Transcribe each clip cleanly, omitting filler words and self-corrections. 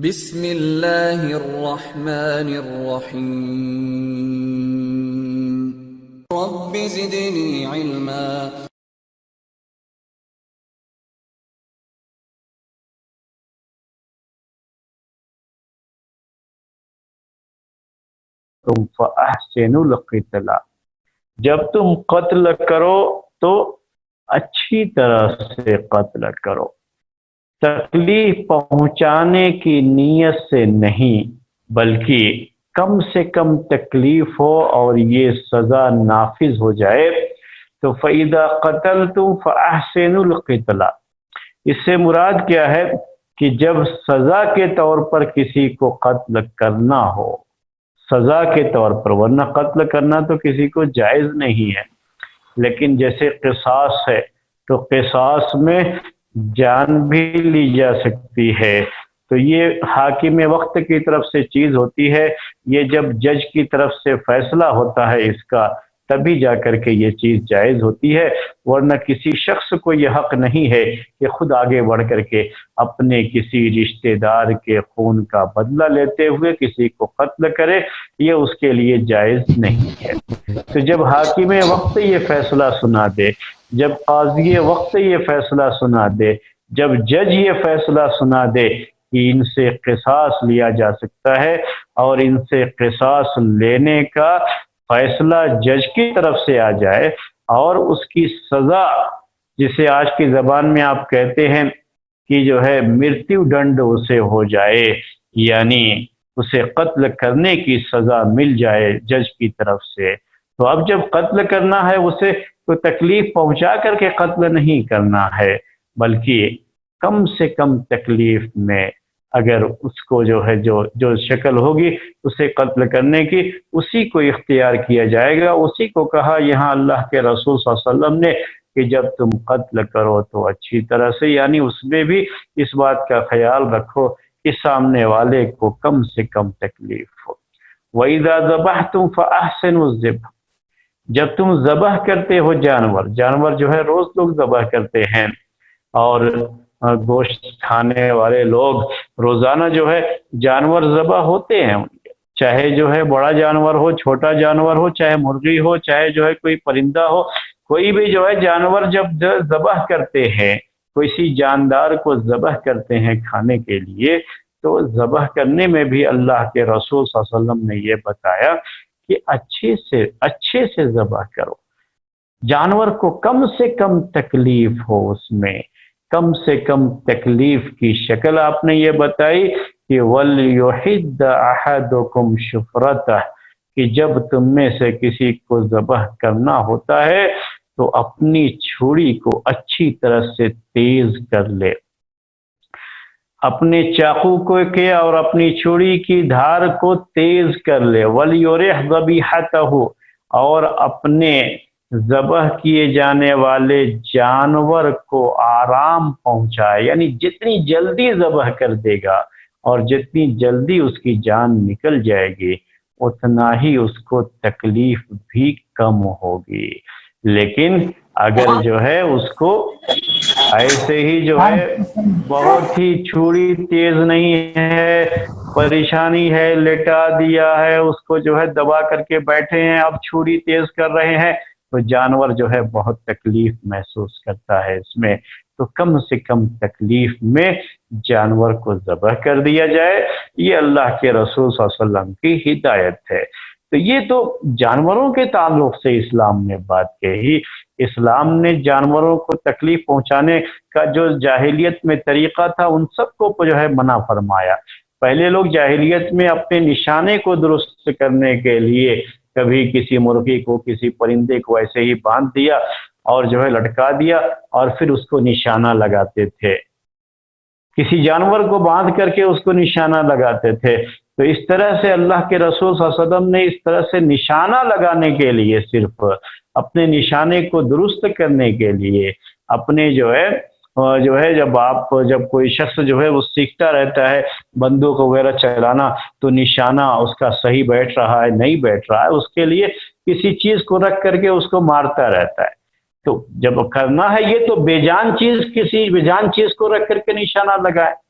بسم اللہ الرحمن الرحیم رب زدنی علما۔ تم فاحسنوا القتل، جب تم قتل کرو تو اچھی طرح سے قتل کرو، تکلیف پہنچانے کی نیت سے نہیں بلکہ کم سے کم تکلیف ہو اور یہ سزا نافذ ہو جائے۔ تو فَإِذَا قَتَلْتُمْ فَأَحْسِنُوا الْقِتْلَ، اس سے مراد کیا ہے کہ جب سزا کے طور پر کسی کو قتل کرنا ہو، سزا کے طور پر، ورنہ قتل کرنا تو کسی کو جائز نہیں ہے، لیکن جیسے قصاص ہے تو قصاص میں جان بھی لی جا سکتی ہے، تو یہ حاکم وقت کی طرف سے چیز ہوتی ہے، یہ جب جج کی طرف سے فیصلہ ہوتا ہے اس کا تبھی جا کر کے یہ چیز جائز ہوتی ہے، ورنہ کسی شخص کو یہ حق نہیں ہے کہ خود آگے بڑھ کر کے اپنے کسی رشتہ دار کے خون کا بدلہ لیتے ہوئے کسی کو قتل کرے، یہ اس کے لیے جائز نہیں ہے۔ تو جب حاکم وقت یہ فیصلہ سنا دے، جب قاضی وقت یہ فیصلہ سنا دے، جب جج یہ فیصلہ سنا دے کہ ان سے قصاص لیا جا سکتا ہے اور ان سے قصاص لینے کا فیصلہ جج کی طرف سے آ جائے اور اس کی سزا، جسے آج کی زبان میں آپ کہتے ہیں کہ جو ہے مرتیو دنڈ اسے ہو جائے، یعنی اسے قتل کرنے کی سزا مل جائے جج کی طرف سے، تو اب جب قتل کرنا ہے اسے تو تکلیف پہنچا کر کے قتل نہیں کرنا ہے، بلکہ کم سے کم تکلیف میں اگر اس کو جو ہے جو شکل ہوگی اسے قتل کرنے کی، اسی کو اختیار کیا جائے گا۔ اسی کو کہا یہاں اللہ کے رسول صلی اللہ علیہ وسلم نے کہ جب تم قتل کرو تو اچھی طرح سے، یعنی اس میں بھی اس بات کا خیال رکھو کہ سامنے والے کو کم سے کم تکلیف ہو۔ وَإِذَا ذَبَحْتُمْ فَأَحْسِنُوا الذِّبْحَ، جب تم ذبح کرتے ہو جانور جو ہے روز لوگ ذبح کرتے ہیں، اور گوشت کھانے والے لوگ روزانہ جو ہے جانور ذبح ہوتے ہیں، چاہے جو ہے بڑا جانور ہو، چھوٹا جانور ہو، چاہے مرغی ہو، چاہے جو ہے کوئی پرندہ ہو، کوئی بھی جو ہے جانور جب ذبح کرتے ہیں، کسی جاندار کو ذبح کرتے ہیں کھانے کے لیے، تو ذبح کرنے میں بھی اللہ کے رسول صلی اللہ علیہ وسلم نے یہ بتایا کہ اچھے سے ذبح کرو، جانور کو کم سے کم تکلیف ہو، اس میں کم سے کم تکلیف کی شکل آپ نے یہ بتائی کہ وَلْيُحِدَّ أَحَدُكُمْ شُفْرَتَهُ، کہ جب تم میں سے کسی کو ذبح کرنا ہوتا ہے تو اپنی چھری کو اچھی طرح سے تیز کر لے، اپنے چاقو کو کے اور اپنی چھری کی دھار کو تیز کر لے، وَلْيُرِحْ ذَبِيحَتَهُ، اور اپنے ذبح کیے جانے والے جانور کو آرام پہنچائے، یعنی جتنی جلدی ذبح کر دے گا اور جتنی جلدی اس کی جان نکل جائے گی اتنا ہی اس کو تکلیف بھی کم ہوگی۔ لیکن اگر جو ہے اس کو ایسے ہی جو ہے بہت ہی چھری تیز نہیں ہے، پریشانی ہے، لٹا دیا ہے اس کو، جو ہے دبا کر کے بیٹھے ہیں، اب چھری تیز کر رہے ہیں تو جانور جو ہے بہت تکلیف محسوس کرتا ہے اس میں، تو کم سے کم تکلیف میں جانور کو ذبح کر دیا جائے، یہ اللہ کے رسول صلی اللہ علیہ وسلم کی ہدایت ہے۔ تو یہ تو جانوروں کے تعلق سے اسلام نے بات کہی، اسلام نے جانوروں کو تکلیف پہنچانے کا جو جاہلیت میں طریقہ تھا ان سب کو جو ہے منع فرمایا۔ پہلے لوگ جاہلیت میں اپنے نشانے کو درست کرنے کے لیے کبھی کسی مرغی کو، کسی پرندے کو ایسے ہی باندھ دیا اور جو ہے لٹکا دیا اور پھر اس کو نشانہ لگاتے تھے، کسی جانور کو باندھ کر کے اس کو نشانہ لگاتے تھے، تو اس طرح سے اللہ کے رسول صلی اللہ علیہ وسلم نے اس طرح سے نشانہ لگانے کے لیے، صرف اپنے نشانے کو درست کرنے کے لیے، اپنے جو ہے جب کوئی شخص جو ہے وہ سیکھتا رہتا ہے بندوق وغیرہ چلانا، تو نشانہ اس کا صحیح بیٹھ رہا ہے نہیں بیٹھ رہا ہے، اس کے لیے کسی چیز کو رکھ کر کے اس کو مارتا رہتا ہے۔ تو جب کرنا ہے یہ تو کسی بے جان چیز کو رکھ کر کے نشانہ لگائے،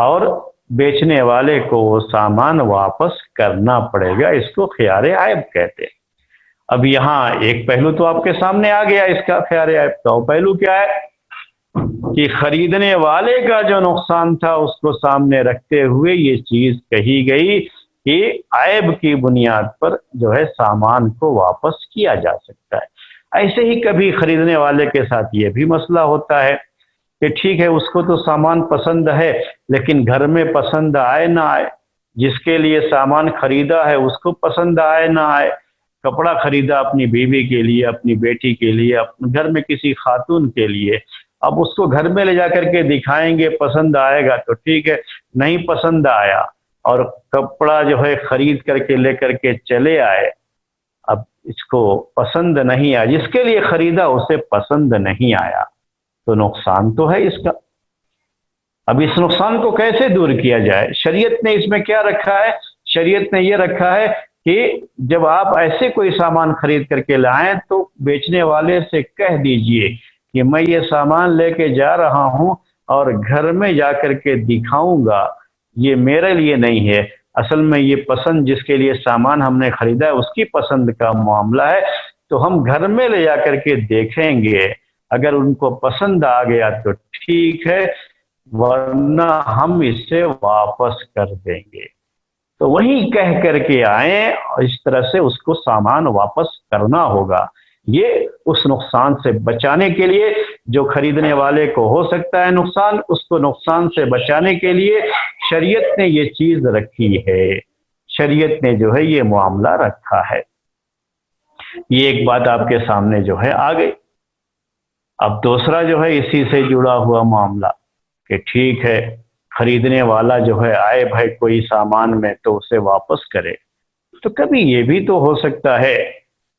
اور بیچنے والے کو وہ سامان واپس کرنا پڑے گا. اس کو خیار عیب کہتے ہیں. اب یہاں ایک پہلو تو آپ کے سامنے آ گیا اس کا خیار عیب کا. وہ پہلو کیا ہے کہ خریدنے والے کا جو نقصان تھا اس کو سامنے رکھتے ہوئے یہ چیز کہی گئی کہ عیب کی بنیاد پر جو ہے سامان کو واپس کیا جا سکتا ہے. ایسے ہی کبھی خریدنے والے کے ساتھ یہ بھی مسئلہ ہوتا ہے کہ ٹھیک ہے اس کو تو سامان پسند ہے لیکن گھر میں پسند آئے نہ آئے، جس کے لیے سامان خریدا ہے اس کو پسند آئے نہ آئے. کپڑا خریدا اپنی بیوی کے لیے، اپنی بیٹی کے لیے، اپنے گھر میں کسی خاتون کے لیے، اب اس کو گھر میں لے جا کر کے دکھائیں گے، پسند آئے گا تو ٹھیک ہے، نہیں پسند آیا اور کپڑا جو ہے خرید کر کے لے کر کے چلے آئے، اب اس کو پسند نہیں آیا، جس کے لیے خریدا اسے پسند نہیں آیا، تو نقصان تو ہے اس کا. اب اس نقصان کو کیسے دور کیا جائے؟ شریعت نے اس میں کیا رکھا ہے؟ شریعت نے یہ رکھا ہے کہ جب آپ ایسے کوئی سامان خرید کر کے لائیں تو بیچنے والے سے کہہ دیجئے کہ میں یہ سامان لے کے جا رہا ہوں اور گھر میں جا کر کے دکھاؤں گا، یہ میرے لیے نہیں ہے، اصل میں یہ پسند جس کے لیے سامان ہم نے خریدا ہے اس کی پسند کا معاملہ ہے، تو ہم گھر میں لے جا کر کے دیکھیں گے، اگر ان کو پسند آ گیا تو ٹھیک ہے، ورنہ ہم اسے واپس کر دیں گے. تو وہی کہہ کر کے آئیں اور اس طرح سے اس کو سامان واپس کرنا ہوگا. یہ اس نقصان سے بچانے کے لیے جو خریدنے والے کو ہو سکتا ہے نقصان، اس کو نقصان سے بچانے کے لیے شریعت نے یہ چیز رکھی ہے، شریعت نے جو ہے یہ معاملہ رکھا ہے. یہ ایک بات آپ کے سامنے جو ہے آ گئی. اب دوسرا جو ہے اسی سے جڑا ہوا معاملہ کہ ٹھیک ہے خریدنے والا جو ہے آئے بھائی کوئی سامان میں تو اسے واپس کرے. تو کبھی یہ بھی تو ہو سکتا ہے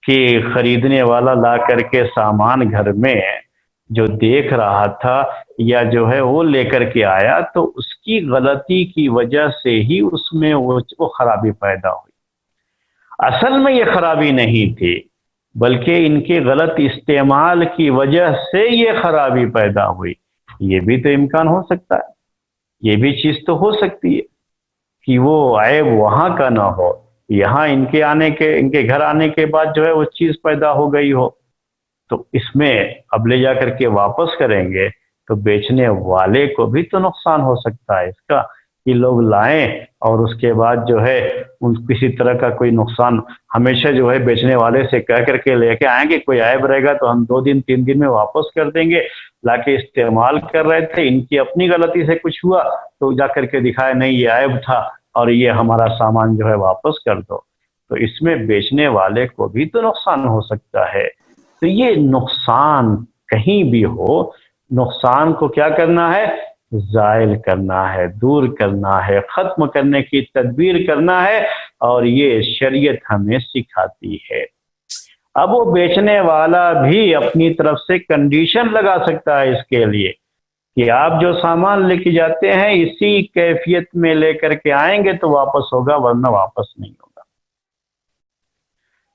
کہ خریدنے والا لا کر کے سامان گھر میں جو دیکھ رہا تھا یا جو ہے وہ لے کر کے آیا تو اس کی غلطی کی وجہ سے ہی اس میں وہ خرابی پیدا ہوئی. اصل میں یہ خرابی نہیں تھی بلکہ ان کے غلط استعمال کی وجہ سے یہ خرابی پیدا ہوئی. یہ بھی تو امکان ہو سکتا ہے، یہ بھی چیز تو ہو سکتی ہے کہ وہ عیب وہاں کا نہ ہو، یہاں ان کے گھر آنے کے بعد جو ہے وہ چیز پیدا ہو گئی ہو. تو اس میں اب لے جا کر کے واپس کریں گے تو بیچنے والے کو بھی تو نقصان ہو سکتا ہے اس کا کہ لوگ لائیں اور اس کے بعد جو ہے ان کسی طرح کا کوئی نقصان. ہمیشہ جو ہے بیچنے والے سے کہہ کر کے لے کے آئیں گے کوئی عیب رہے گا تو ہم 2 دن 3 دن میں واپس کر دیں گے، لا کے استعمال کر رہے تھے، ان کی اپنی غلطی سے کچھ ہوا تو جا کر کے دکھائے نہیں یہ عیب تھا اور یہ ہمارا سامان جو ہے واپس کر دو. تو اس میں بیچنے والے کو بھی تو نقصان ہو سکتا ہے. تو یہ نقصان کہیں بھی ہو، نقصان کو کیا کرنا ہے؟ زائل کرنا ہے، دور کرنا ہے، ختم کرنے کی تدبیر کرنا ہے، اور یہ شریعت ہمیں سکھاتی ہے. اب وہ بیچنے والا بھی اپنی طرف سے کنڈیشن لگا سکتا ہے اس کے لیے کہ آپ جو سامان لے کے جاتے ہیں اسی کیفیت میں لے کر کے آئیں گے تو واپس ہوگا ورنہ واپس نہیں ہوگا.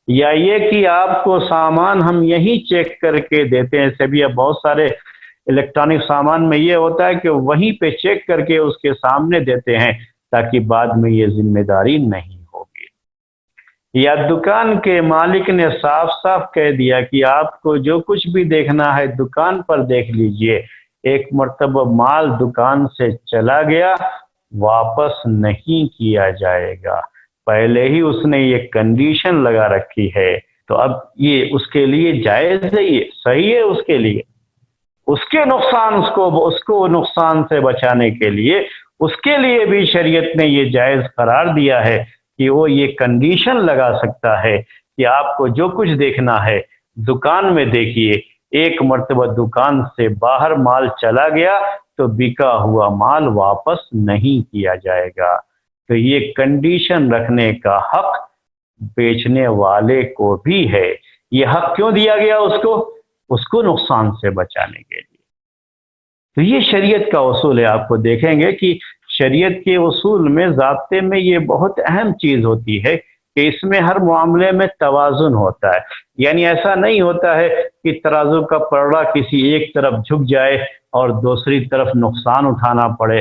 یا یہ کہ آپ کو سامان ہم یہی چیک کر کے دیتے ہیں، سے بھی اب بہت سارے الیکٹرانک سامان میں یہ ہوتا ہے کہ وہیں پہ چیک کر کے اس کے سامنے دیتے ہیں تاکہ بعد میں یہ ذمہ داری نہیں ہوگی. یا دکان کے مالک نے صاف صاف کہہ دیا کہ آپ کو جو کچھ بھی دیکھنا ہے دکان پر دیکھ لیجئے، ایک مرتبہ مال دکان سے چلا گیا واپس نہیں کیا جائے گا، پہلے ہی اس نے یہ کنڈیشن لگا رکھی ہے. تو اب یہ اس کے لیے جائز ہے، یہ صحیح ہے اس کے لیے، اس کے نقصان اس کو نقصان سے بچانے کے لیے اس کے لیے بھی شریعت نے یہ جائز قرار دیا ہے کہ وہ یہ کنڈیشن لگا سکتا ہے کہ آپ کو جو کچھ دیکھنا ہے دکان میں دیکھیے، ایک مرتبہ دکان سے باہر مال چلا گیا تو بکا ہوا مال واپس نہیں کیا جائے گا. تو یہ کنڈیشن رکھنے کا حق بیچنے والے کو بھی ہے. یہ حق کیوں دیا گیا اس کو نقصان سے بچانے کے لیے. تو یہ شریعت کا اصول ہے. آپ کو دیکھیں گے کہ شریعت کے اصول میں ضابطے میں یہ بہت اہم چیز ہوتی ہے کہ اس میں ہر معاملے میں توازن ہوتا ہے. یعنی ایسا نہیں ہوتا ہے کہ ترازو کا پلڑا کسی ایک طرف جھک جائے اور دوسری طرف نقصان اٹھانا پڑے.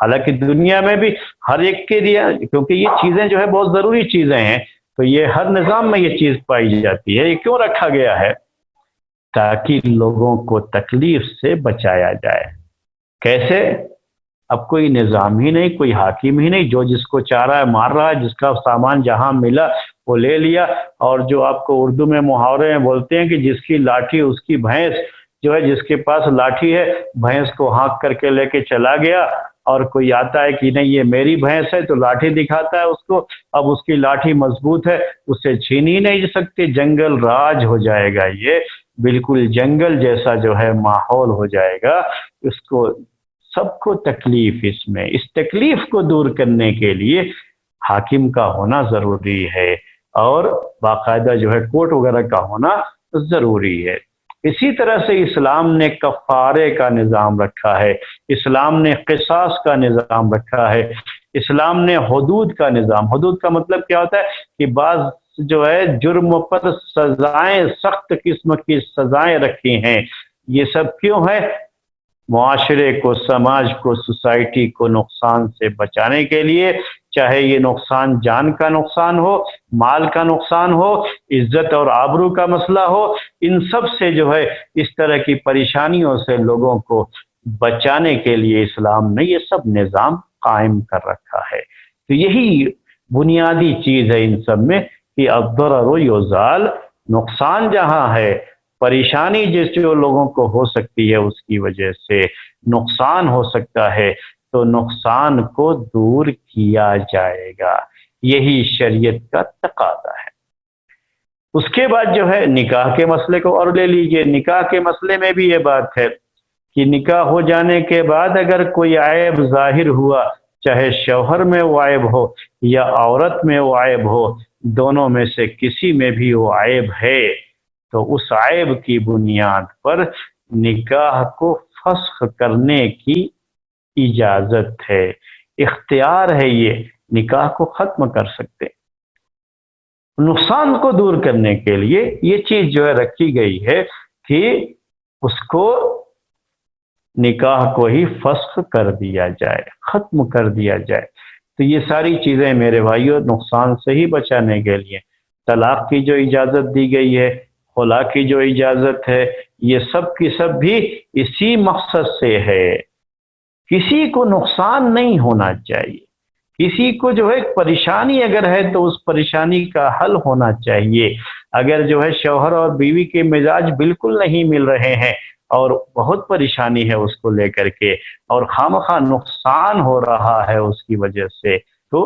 حالانکہ دنیا میں بھی ہر ایک کے لیے، کیونکہ یہ چیزیں جو ہے بہت ضروری چیزیں ہیں، تو یہ ہر نظام میں یہ چیز پائی جاتی ہے۔ یہ کیوں رکھا گیا ہے؟ تاکہ لوگوں کو تکلیف سے بچایا جائے۔ کیسے؟ اب کوئی نظام ہی نہیں، کوئی حاکم ہی نہیں، جو جس کو چاہ رہا ہے مار رہا ہے، جس کا سامان جہاں ملا وہ لے لیا۔ اور جو آپ کو اردو میں محاورے میں بولتے ہیں کہ جس کی لاٹھی اس کی بھینس، جو ہے جس کے پاس لاٹھی ہے بھینس کو ہانک کر کے لے کے چلا گیا، اور کوئی آتا ہے کہ نہیں یہ میری بھینس ہے تو لاٹھی دکھاتا ہے اس کو، اب اس کی لاٹھی مضبوط ہے، اسے چھین ہی نہیں سکتے، جنگل راج ہو جائے گا، یہ بالکل جنگل جیسا جو ہے ماحول ہو جائے گا۔ اس کو سب کو تکلیف، اس تکلیف کو دور کرنے کے لیے حاکم کا ہونا ضروری ہے، اور باقاعدہ جو ہے کورٹ وغیرہ کا ہونا ضروری ہے۔ اسی طرح سے اسلام نے کفارے کا نظام رکھا ہے، اسلام نے قصاص کا نظام رکھا ہے، اسلام نے حدود کا نظام، حدود کا مطلب کیا ہوتا ہے کہ بعض جو ہے جرم پر سزائیں، سخت قسم کی سزائیں رکھی ہیں۔ یہ سب کیوں ہے؟ معاشرے کو، سماج کو، سوسائٹی کو نقصان سے بچانے کے لیے، چاہے یہ نقصان جان کا نقصان ہو، مال کا نقصان ہو، عزت اور آبرو کا مسئلہ ہو، ان سب سے جو ہے اس طرح کی پریشانیوں سے لوگوں کو بچانے کے لیے اسلام نے یہ سب نظام قائم کر رکھا ہے۔ تو یہی بنیادی چیز ہے ان سب میں کہ الضرر یزال، نقصان جہاں ہے، پریشانی جس جو لوگوں کو ہو سکتی ہے اس کی وجہ سے نقصان ہو سکتا ہے، تو نقصان کو دور کیا جائے گا، یہی شریعت کا تقاضا ہے۔ اس کے بعد جو ہے نکاح کے مسئلے کو اور لے لیجئے۔ نکاح کے مسئلے میں بھی یہ بات ہے کہ نکاح ہو جانے کے بعد اگر کوئی عیب ظاہر ہوا، چاہے شوہر میں وہ عیب ہو یا عورت میں وہ عیب ہو، دونوں میں سے کسی میں بھی وہ عیب ہے، تو اس عیب کی بنیاد پر نکاح کو فسخ کرنے کی اجازت ہے، اختیار ہے، یہ نکاح کو ختم کر سکتے۔ نقصان کو دور کرنے کے لیے یہ چیز جو ہے رکھی گئی ہے کہ اس کو نکاح کو ہی فسخ کر دیا جائے، ختم کر دیا جائے۔ تو یہ ساری چیزیں میرے بھائیوں نقصان سے ہی بچانے کے لیے، طلاق کی جو اجازت دی گئی ہے، خلا کی جو اجازت ہے، یہ سب کی سب بھی اسی مقصد سے ہے۔ کسی کو نقصان نہیں ہونا چاہیے، کسی کو جو ہے پریشانی اگر ہے تو اس پریشانی کا حل ہونا چاہیے۔ اگر جو ہے شوہر اور بیوی کے مزاج بالکل نہیں مل رہے ہیں اور بہت پریشانی ہے اس کو لے کر کے، اور خواہ نقصان ہو رہا ہے اس کی وجہ سے، تو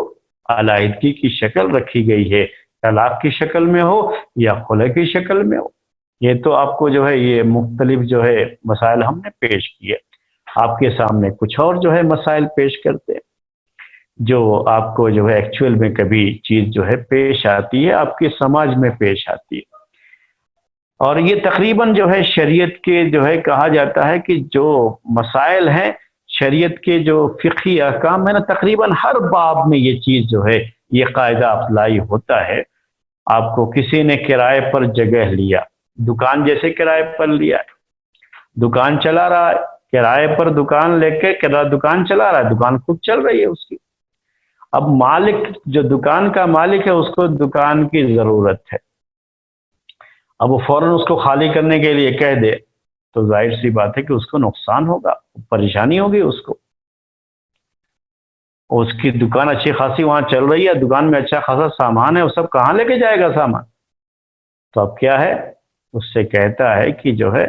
علیحدگی کی شکل رکھی گئی ہے، طلاق کی شکل میں ہو یا خلع کی شکل میں ہو۔ یہ تو آپ کو جو ہے یہ مختلف جو ہے مسائل ہم نے پیش کیے، آپ کے سامنے کچھ اور جو ہے مسائل پیش کرتے ہیں جو آپ کو جو ہے ایکچوئل میں کبھی چیز جو ہے پیش آتی ہے، آپ کے سماج میں پیش آتی ہے۔ اور یہ تقریباً جو ہے شریعت کے جو ہے کہا جاتا ہے کہ جو مسائل ہیں شریعت کے جو فقہی احکام ہے نا، تقریباً ہر باب میں یہ چیز جو ہے یہ قاعدہ اپلائی ہوتا ہے۔ آپ کو کسی نے کرائے پر جگہ لیا، دکان جیسے کرائے پر لیا، دکان چلا رہا ہے، کرائے پر دکان لے کے دکان چلا رہا ہے، دکان خود چل رہی ہے اس کی۔ اب مالک جو دکان کا مالک ہے اس کو دکان کی ضرورت ہے، اب وہ فوراً اس کو خالی کرنے کے لیے کہہ دے تو ظاہر سی بات ہے کہ اس کو نقصان ہوگا، پریشانی ہوگی اس کو۔ اس کی دکان اچھی خاصی وہاں چل رہی ہے، دکان میں اچھا خاصا سامان ہے، وہ سب کہاں لے کے جائے گا سامان؟ تو اب کیا ہے، اس سے کہتا ہے کہ جو ہے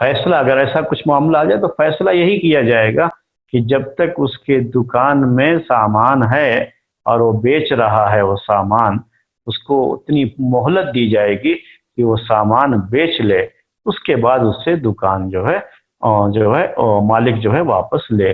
فیصلہ، اگر ایسا کچھ معاملہ آ جائے تو فیصلہ یہی کیا جائے گا کہ جب تک اس کے دکان میں سامان ہے اور وہ بیچ رہا ہے وہ سامان، اس کو اتنی مہلت دی جائے گی کہ وہ سامان بیچ لے، اس کے بعد اس سے دکان جو ہے مالک جو ہے واپس لے۔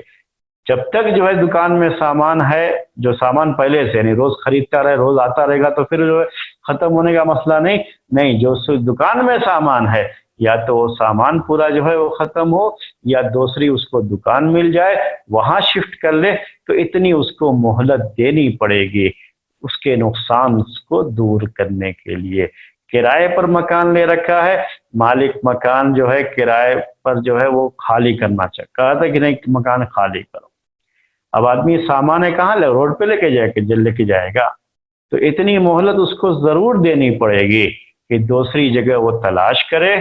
جب تک جو ہے دکان میں سامان ہے، جو سامان پہلے سے یعنی روز خریدتا رہے، روز آتا رہے گا، تو پھر جو ہے ختم ہونے کا مسئلہ نہیں، جو دکان میں سامان ہے یا تو وہ سامان پورا جو ہے وہ ختم ہو یا دوسری اس کو دکان مل جائے، وہاں شفٹ کر لے، تو اتنی اس کو مہلت دینی پڑے گی اس کے نقصان کو دور کرنے کے لیے۔ کرائے پر مکان لے رکھا ہے، مالک مکان جو ہے کرائے پر جو ہے وہ خالی کرنا کہا تھا کہ نہیں مکان خالی کرو، اب آدمی سامان ہے کہاں روڈ پہ لے کے جائے گا؟ تو اتنی مہلت اس کو ضرور دینی پڑے گی کہ دوسری جگہ وہ تلاش کرے،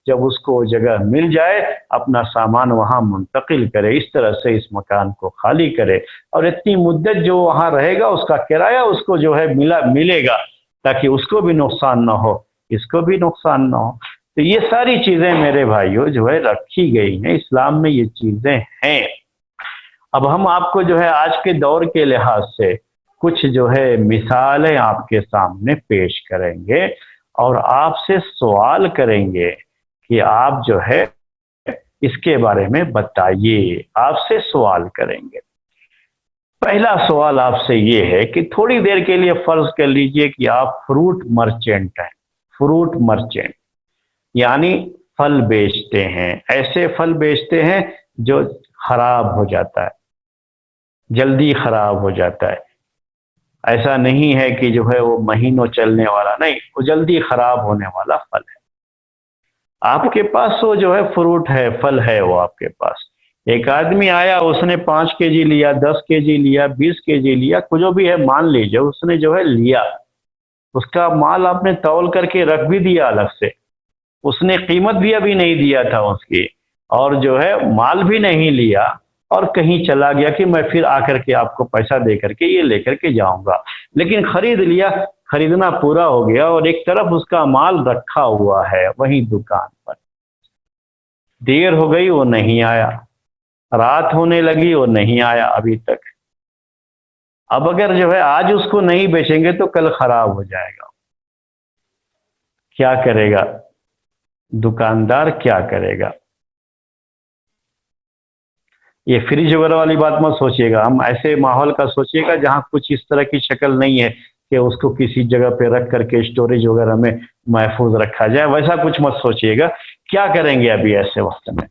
جب اس کو وہ جگہ مل جائے اپنا سامان وہاں منتقل کرے، اس طرح سے اس مکان کو خالی کرے، اور اتنی مدت جو وہاں رہے گا اس کا کرایہ اس کو جو ہے ملے گا، تاکہ اس کو بھی نقصان نہ ہو، اس کو بھی نقصان نہ ہو۔ تو یہ ساری چیزیں میرے بھائیوں جو ہے رکھی گئی ہیں اسلام میں، یہ چیزیں ہیں۔ اب ہم آپ کو جو ہے آج کے دور کے لحاظ سے کچھ جو ہے مثالیں آپ کے سامنے پیش کریں گے، اور آپ سے سوال کریں گے کہ آپ جو ہے اس کے بارے میں بتائیے، آپ سے سوال کریں گے۔ پہلا سوال آپ سے یہ ہے کہ تھوڑی دیر کے لیے فرض کر لیجئے کہ آپ فروٹ مرچنٹ ہیں، فروٹ مرچنٹ یعنی پھل بیچتے ہیں، ایسے پھل بیچتے ہیں جو خراب ہو جاتا ہے، جلدی خراب ہو جاتا ہے، ایسا نہیں ہے کہ جو ہے وہ مہینوں چلنے والا، نہیں، وہ جلدی خراب ہونے والا پھل ہے۔ آپ کے پاس وہ جو ہے فروٹ ہے، پھل ہے، وہ آپ کے پاس ایک آدمی آیا، اس نے 5 کے جی لیا، 10 کے جی لیا، 20 کے جی لیا، کچھ جو بھی ہے مان لیجیے، اس نے جو ہے لیا، اس کا مال آپ نے تول کر کے رکھ بھی دیا الگ سے، اس نے قیمت بھی ابھی نہیں دیا تھا اس کی، اور جو ہے مال بھی نہیں لیا، اور کہیں چلا گیا کہ میں پھر آ کر کے آپ کو پیسہ دے کر کے یہ لے کر کے جاؤں گا، لیکن خرید لیا، خریدنا پورا ہو گیا، اور ایک طرف اس کا مال رکھا ہوا ہے وہیں دکان پر، دیر ہو گئی وہ نہیں آیا، رات ہونے لگی وہ نہیں آیا ابھی تک۔ اب اگر جو ہے آج اس کو نہیں بیچیں گے تو کل خراب ہو جائے گا، کیا کرے گا دکاندار؟ کیا کرے گا؟ یہ فریج وغیرہ والی بات مت سوچیے گا، ہم ایسے ماحول کا سوچیے گا جہاں کچھ اس طرح کی شکل نہیں ہے کہ اس کو کسی جگہ پہ رکھ کر کے اسٹوریج وغیرہ میں محفوظ رکھا جائے، ویسا کچھ مت سوچیے گا۔ کیا کریں گے ابھی ایسے وقت میں؟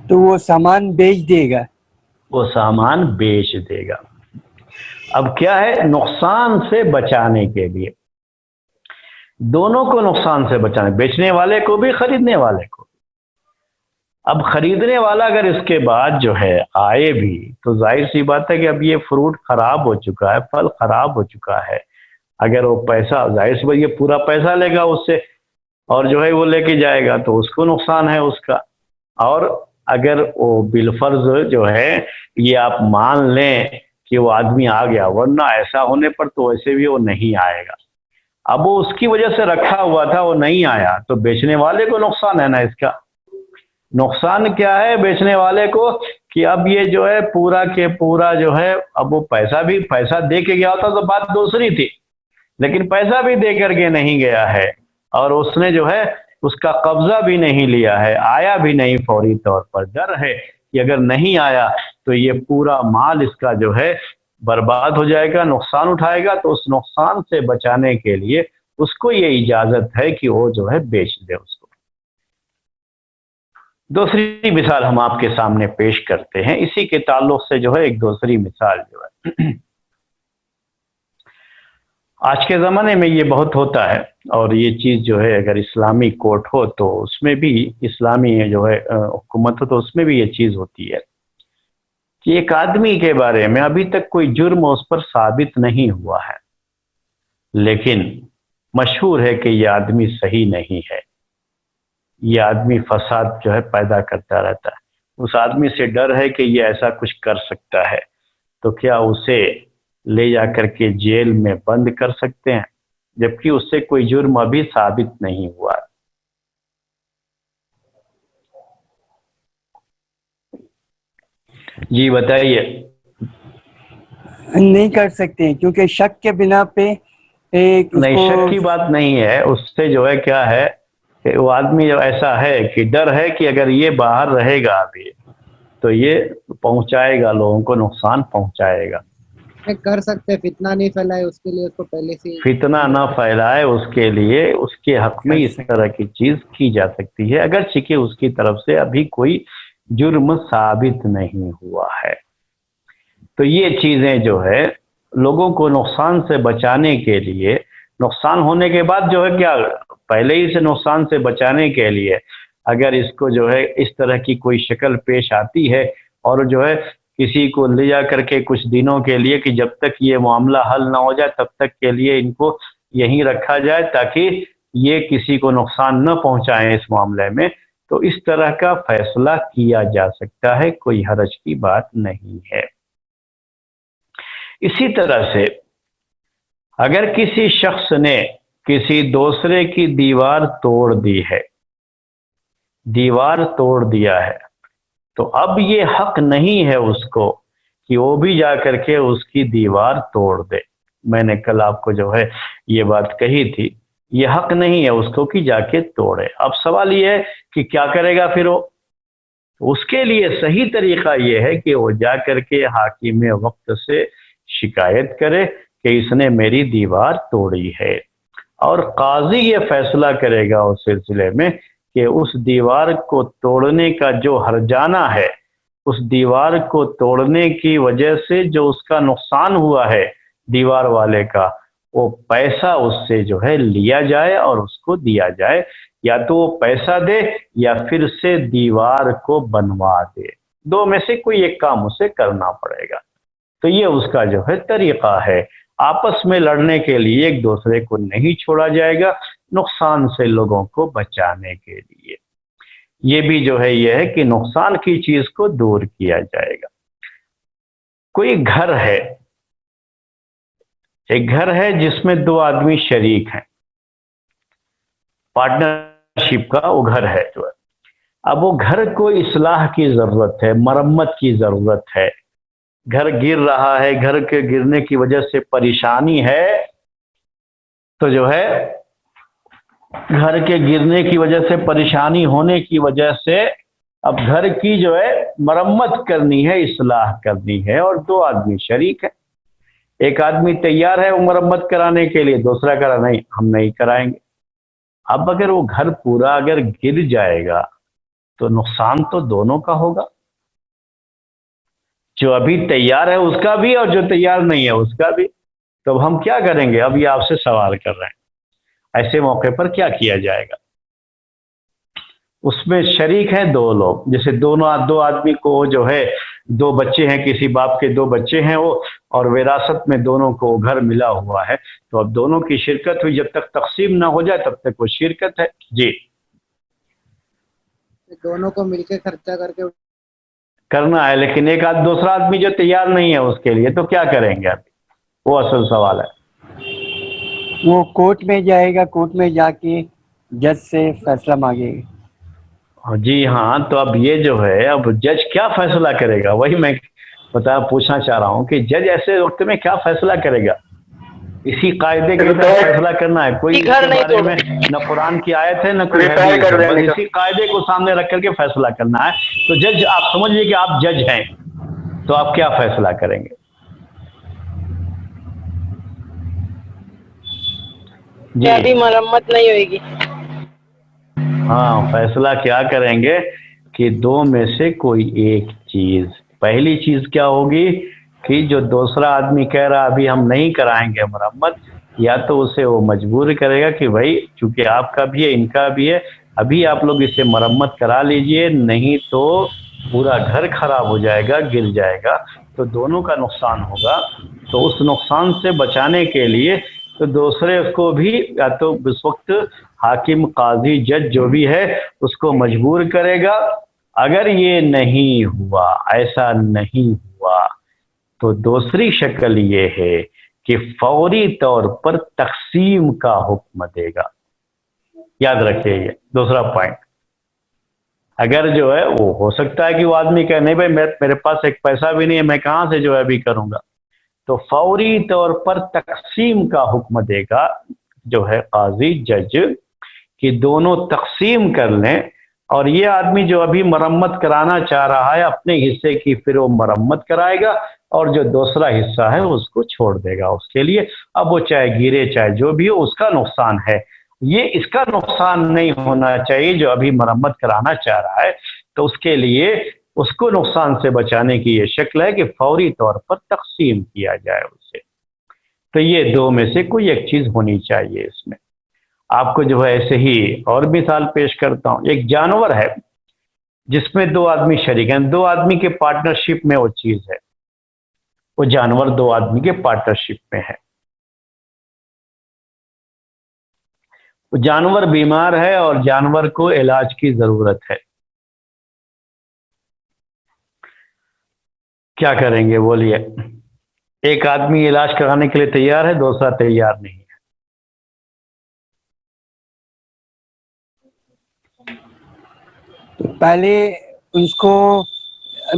تو وہ سامان بیچ دے گا، وہ سامان بیچ دے گا۔ اب کیا ہے، نقصان سے بچانے کے لیے، دونوں کو نقصان سے بچانے، بیچنے والے کو بھی، خریدنے والے کو۔ اب خریدنے والا اگر اس کے بعد جو ہے آئے بھی تو ظاہر سی بات ہے کہ اب یہ فروٹ خراب ہو چکا ہے، پھل خراب ہو چکا ہے، اگر وہ پیسہ، ظاہر سی بات یہ پورا پیسہ لے گا اس سے، اور جو ہے وہ لے کے جائے گا تو اس کو نقصان ہے اس کا۔ اور اگر وہ بالفرض جو ہے یہ آپ مان لیں کہ وہ آدمی آ گیا، ورنہ ایسا ہونے پر تو ویسے بھی وہ نہیں آئے گا، اب وہ اس کی وجہ سے رکھا ہوا تھا، وہ نہیں آیا تو بیچنے والے کو نقصان ہے نا اس کا۔ نقصان کیا ہے بیچنے والے کو کہ اب یہ جو ہے پورا کے پورا جو ہے، اب وہ پیسہ دے کے گیا ہوتا تو بات دوسری تھی، لیکن پیسہ بھی دے کر کے نہیں گیا ہے، اور اس نے جو ہے اس کا قبضہ بھی نہیں لیا ہے، آیا بھی نہیں فوری طور پر، ڈر ہے کہ اگر نہیں آیا تو یہ پورا مال اس کا جو ہے برباد ہو جائے گا، نقصان اٹھائے گا، تو اس نقصان سے بچانے کے لیے اس کو یہ اجازت ہے کہ وہ جو ہے بیچ دے اس کو۔ دوسری مثال ہم آپ کے سامنے پیش کرتے ہیں، اسی کے تعلق سے جو ہے ایک دوسری مثال جو ہے، آج کے زمانے میں یہ بہت ہوتا ہے، اور یہ چیز جو ہے اگر اسلامی کورٹ ہو تو اس میں بھی، اسلامی جو ہے حکومت ہو تو اس میں بھی یہ چیز ہوتی ہے کہ ایک آدمی کے بارے میں ابھی تک کوئی جرم اس پر ثابت نہیں ہوا ہے، لیکن مشہور ہے کہ یہ آدمی صحیح نہیں ہے، یہ آدمی فساد جو ہے پیدا کرتا رہتا ہے، اس آدمی سے ڈر ہے کہ یہ ایسا کچھ کر سکتا ہے، تو کیا اسے لے جا کر کے جیل میں بند کر سکتے ہیں جبکہ اس سے کوئی جرم ابھی ثابت نہیں ہوا؟ جی بتائیے۔ نہیں کر سکتے ہیں کیونکہ شک کے بنا پہ نہیں، شک کی بات نہیں ہے، اس سے جو ہے کیا ہے کہ وہ آدمی جو ایسا ہے کہ ڈر ہے کہ اگر یہ باہر رہے گا ابھی تو یہ پہنچائے گا، لوگوں کو نقصان پہنچائے گا۔ کر سکتے فتنہ نہیں پھیلائے اس کے لیے، اس کو پہلے سے فتنہ نہ پھیلائے اس کے لیے، اس کے حق میں اس طرح کی چیز کی جا سکتی ہے، اگرچہ کہ اس کی طرف سے ابھی کوئی جرم ثابت نہیں ہوا ہے۔ تو یہ چیزیں جو ہے لوگوں کو نقصان سے بچانے کے لیے، نقصان ہونے کے بعد جو ہے کیا، پہلے ہی سے نقصان سے بچانے کے لیے اگر اس کو جو ہے اس طرح کی کوئی شکل پیش آتی ہے اور جو ہے کسی کو لے جا کر کے کچھ دنوں کے لیے کہ جب تک یہ معاملہ حل نہ ہو جائے تب تک کے لیے ان کو یہیں رکھا جائے تاکہ یہ کسی کو نقصان نہ پہنچائیں اس معاملے میں، تو اس طرح کا فیصلہ کیا جا سکتا ہے، کوئی حرج کی بات نہیں ہے۔ اسی طرح سے اگر کسی شخص نے کسی دوسرے کی دیوار توڑ دی ہے، دیوار توڑ دیا ہے، تو اب یہ حق نہیں ہے اس کو کہ وہ بھی جا کر کے اس کی دیوار توڑ دے۔ میں نے کل آپ کو جو ہے یہ بات کہی تھی، یہ حق نہیں ہے اس کو کہ جا کے توڑے۔ اب سوال یہ ہے کہ کیا کرے گا پھر وہ؟ اس کے لیے صحیح طریقہ یہ ہے کہ وہ جا کر کے حاکم وقت سے شکایت کرے کہ اس نے میری دیوار توڑی ہے، اور قاضی یہ فیصلہ کرے گا اس سلسلے میں کہ اس دیوار کو توڑنے کا جو ہرجانہ ہے، اس دیوار کو توڑنے کی وجہ سے جو اس کا نقصان ہوا ہے دیوار والے کا، وہ پیسہ اس سے جو ہے لیا جائے اور اس کو دیا جائے، یا تو وہ پیسہ دے یا پھر سے دیوار کو بنوا دے، دو میں سے کوئی ایک کام اسے کرنا پڑے گا۔ تو یہ اس کا جو ہے طریقہ ہے، آپس میں لڑنے کے لیے ایک دوسرے کو نہیں چھوڑا جائے گا، نقصان سے لوگوں کو بچانے کے لیے۔ یہ بھی جو ہے یہ ہے کہ نقصان کی چیز کو دور کیا جائے گا۔ کوئی گھر ہے، ایک گھر ہے جس میں دو آدمی شریک ہیں، پارٹنرشپ کا وہ گھر ہے جو ہے، اب وہ گھر کو اصلاح کی ضرورت ہے، مرمت کی ضرورت ہے، گھر گر رہا ہے، گھر کے گرنے کی وجہ سے پریشانی ہے، تو جو ہے گھر کے گرنے کی وجہ سے پریشانی ہونے کی وجہ سے اب گھر کی جو ہے مرمت کرنی ہے، اصلاح کرنی ہے، اور دو آدمی شریک ہیں۔ ایک آدمی تیار ہے وہ مرمت کرانے کے لیے، دوسرا کہا نہیں ہم نہیں کرائیں گے۔ اب اگر وہ گھر پورا اگر گر جائے گا تو نقصان تو دونوں کا ہوگا، جو ابھی تیار ہے اس کا بھی اور جو تیار نہیں ہے اس کا بھی۔ تو اب ہم کیا کریں گے؟ اب یہ آپ سے سوال کر رہے ہیں، ایسے موقع پر کیا کیا جائے گا؟ اس میں شریک ہیں دو لوگ، جیسے دو آدمی کو جو ہے دو بچے ہیں، کسی باپ کے دو بچے ہیں وہ، اور وراثت میں دونوں کو گھر ملا ہوا ہے، تو اب دونوں کی شرکت ہوئی، جب تک تقسیم نہ ہو جائے تب تک وہ شرکت ہے۔ جی دونوں کو مل کے خرچہ کر کے کرنا ہے، لیکن ایک دوسرا آدمی جو تیار نہیں ہے اس کے لیے تو کیا کریں گے؟ ابھی وہ اصل سوال ہے۔ وہ کورٹ میں جائے گا، کورٹ میں جا کے جج سے فیصلہ مانگے گا۔ جی ہاں، تو اب یہ جو ہے اب جج کیا فیصلہ کرے گا؟ وہی میں پوچھنا چاہ رہا ہوں کہ جج ایسے وقت میں کیا فیصلہ کرے گا؟ اسی قاعدے کے تحت فیصلہ کرنا ہے، کوئی اس کے بارے میں نہ قرآن کی آیت ہے نہ کوئی حدیث ہے، بس اسی قاعدے کو سامنے رکھ کر کے فیصلہ کرنا ہے۔ تو جج آپ سمجھ لیجیے کہ آپ جج ہیں، تو آپ کیا فیصلہ کریں گے؟ جی ابھی مرمت نہیں ہوئے گی۔ ہاں، فیصلہ کیا کریں گے کہ دو میں سے کوئی ایک چیز، پہلی چیز کیا ہوگی کہ جو دوسرا آدمی کہہ رہا ابھی ہم نہیں کرائیں گے مرمت، یا تو اسے وہ مجبور کرے گا کہ بھائی چونکہ آپ کا بھی ہے ان کا بھی ہے، ابھی آپ لوگ اسے مرمت کرا لیجئے، نہیں تو پورا گھر خراب ہو جائے گا، گر جائے گا، تو دونوں کا نقصان ہوگا۔ تو اس نقصان سے بچانے کے لیے تو دوسرے کو بھی یا تو اس وقت حاکم، قاضی، جج جو بھی ہے اس کو مجبور کرے گا۔ اگر یہ نہیں ہوا، ایسا نہیں ہوا، تو دوسری شکل یہ ہے کہ فوری طور پر تقسیم کا حکم دے گا۔ یاد رکھیے یہ دوسرا پوائنٹ۔ اگر جو ہے وہ ہو سکتا ہے کہ وہ آدمی کہے نہیں بھائی میرے پاس ایک پیسہ بھی نہیں ہے، میں کہاں سے جو ہے ابھی کروں گا، تو فوری طور پر تقسیم کا حکم دے گا جو ہے قاضی، جج، کہ دونوں تقسیم کر لیں، اور یہ آدمی جو ابھی مرمت کرانا چاہ رہا ہے اپنے حصے کی پھر وہ مرمت کرائے گا، اور جو دوسرا حصہ ہے اس کو چھوڑ دے گا اس کے لیے۔ اب وہ چاہے گرے چاہے جو بھی ہو، اس کا نقصان ہے، یہ اس کا نقصان نہیں ہونا چاہیے جو ابھی مرمت کرانا چاہ رہا ہے۔ تو اس کے لیے اس کو نقصان سے بچانے کی یہ شکل ہے کہ فوری طور پر تقسیم کیا جائے اسے۔ تو یہ دو میں سے کوئی ایک چیز ہونی چاہیے اس میں۔ آپ کو جو ہے ایسے ہی اور مثال پیش کرتا ہوں. ایک جانور ہے جس میں دو آدمی شریک ہیں، دو آدمی کے پارٹنرشپ میں وہ چیز ہے، وہ جانور دو آدمی کے پارٹنرشپ میں ہے. وہ جانور بیمار ہے اور جانور کو علاج کی ضرورت ہے. کیا کریں گے بولیے؟ ایک آدمی علاج کرانے کے لیے تیار ہے، دوسرا تیار نہیں ہے. تو پہلے اس کو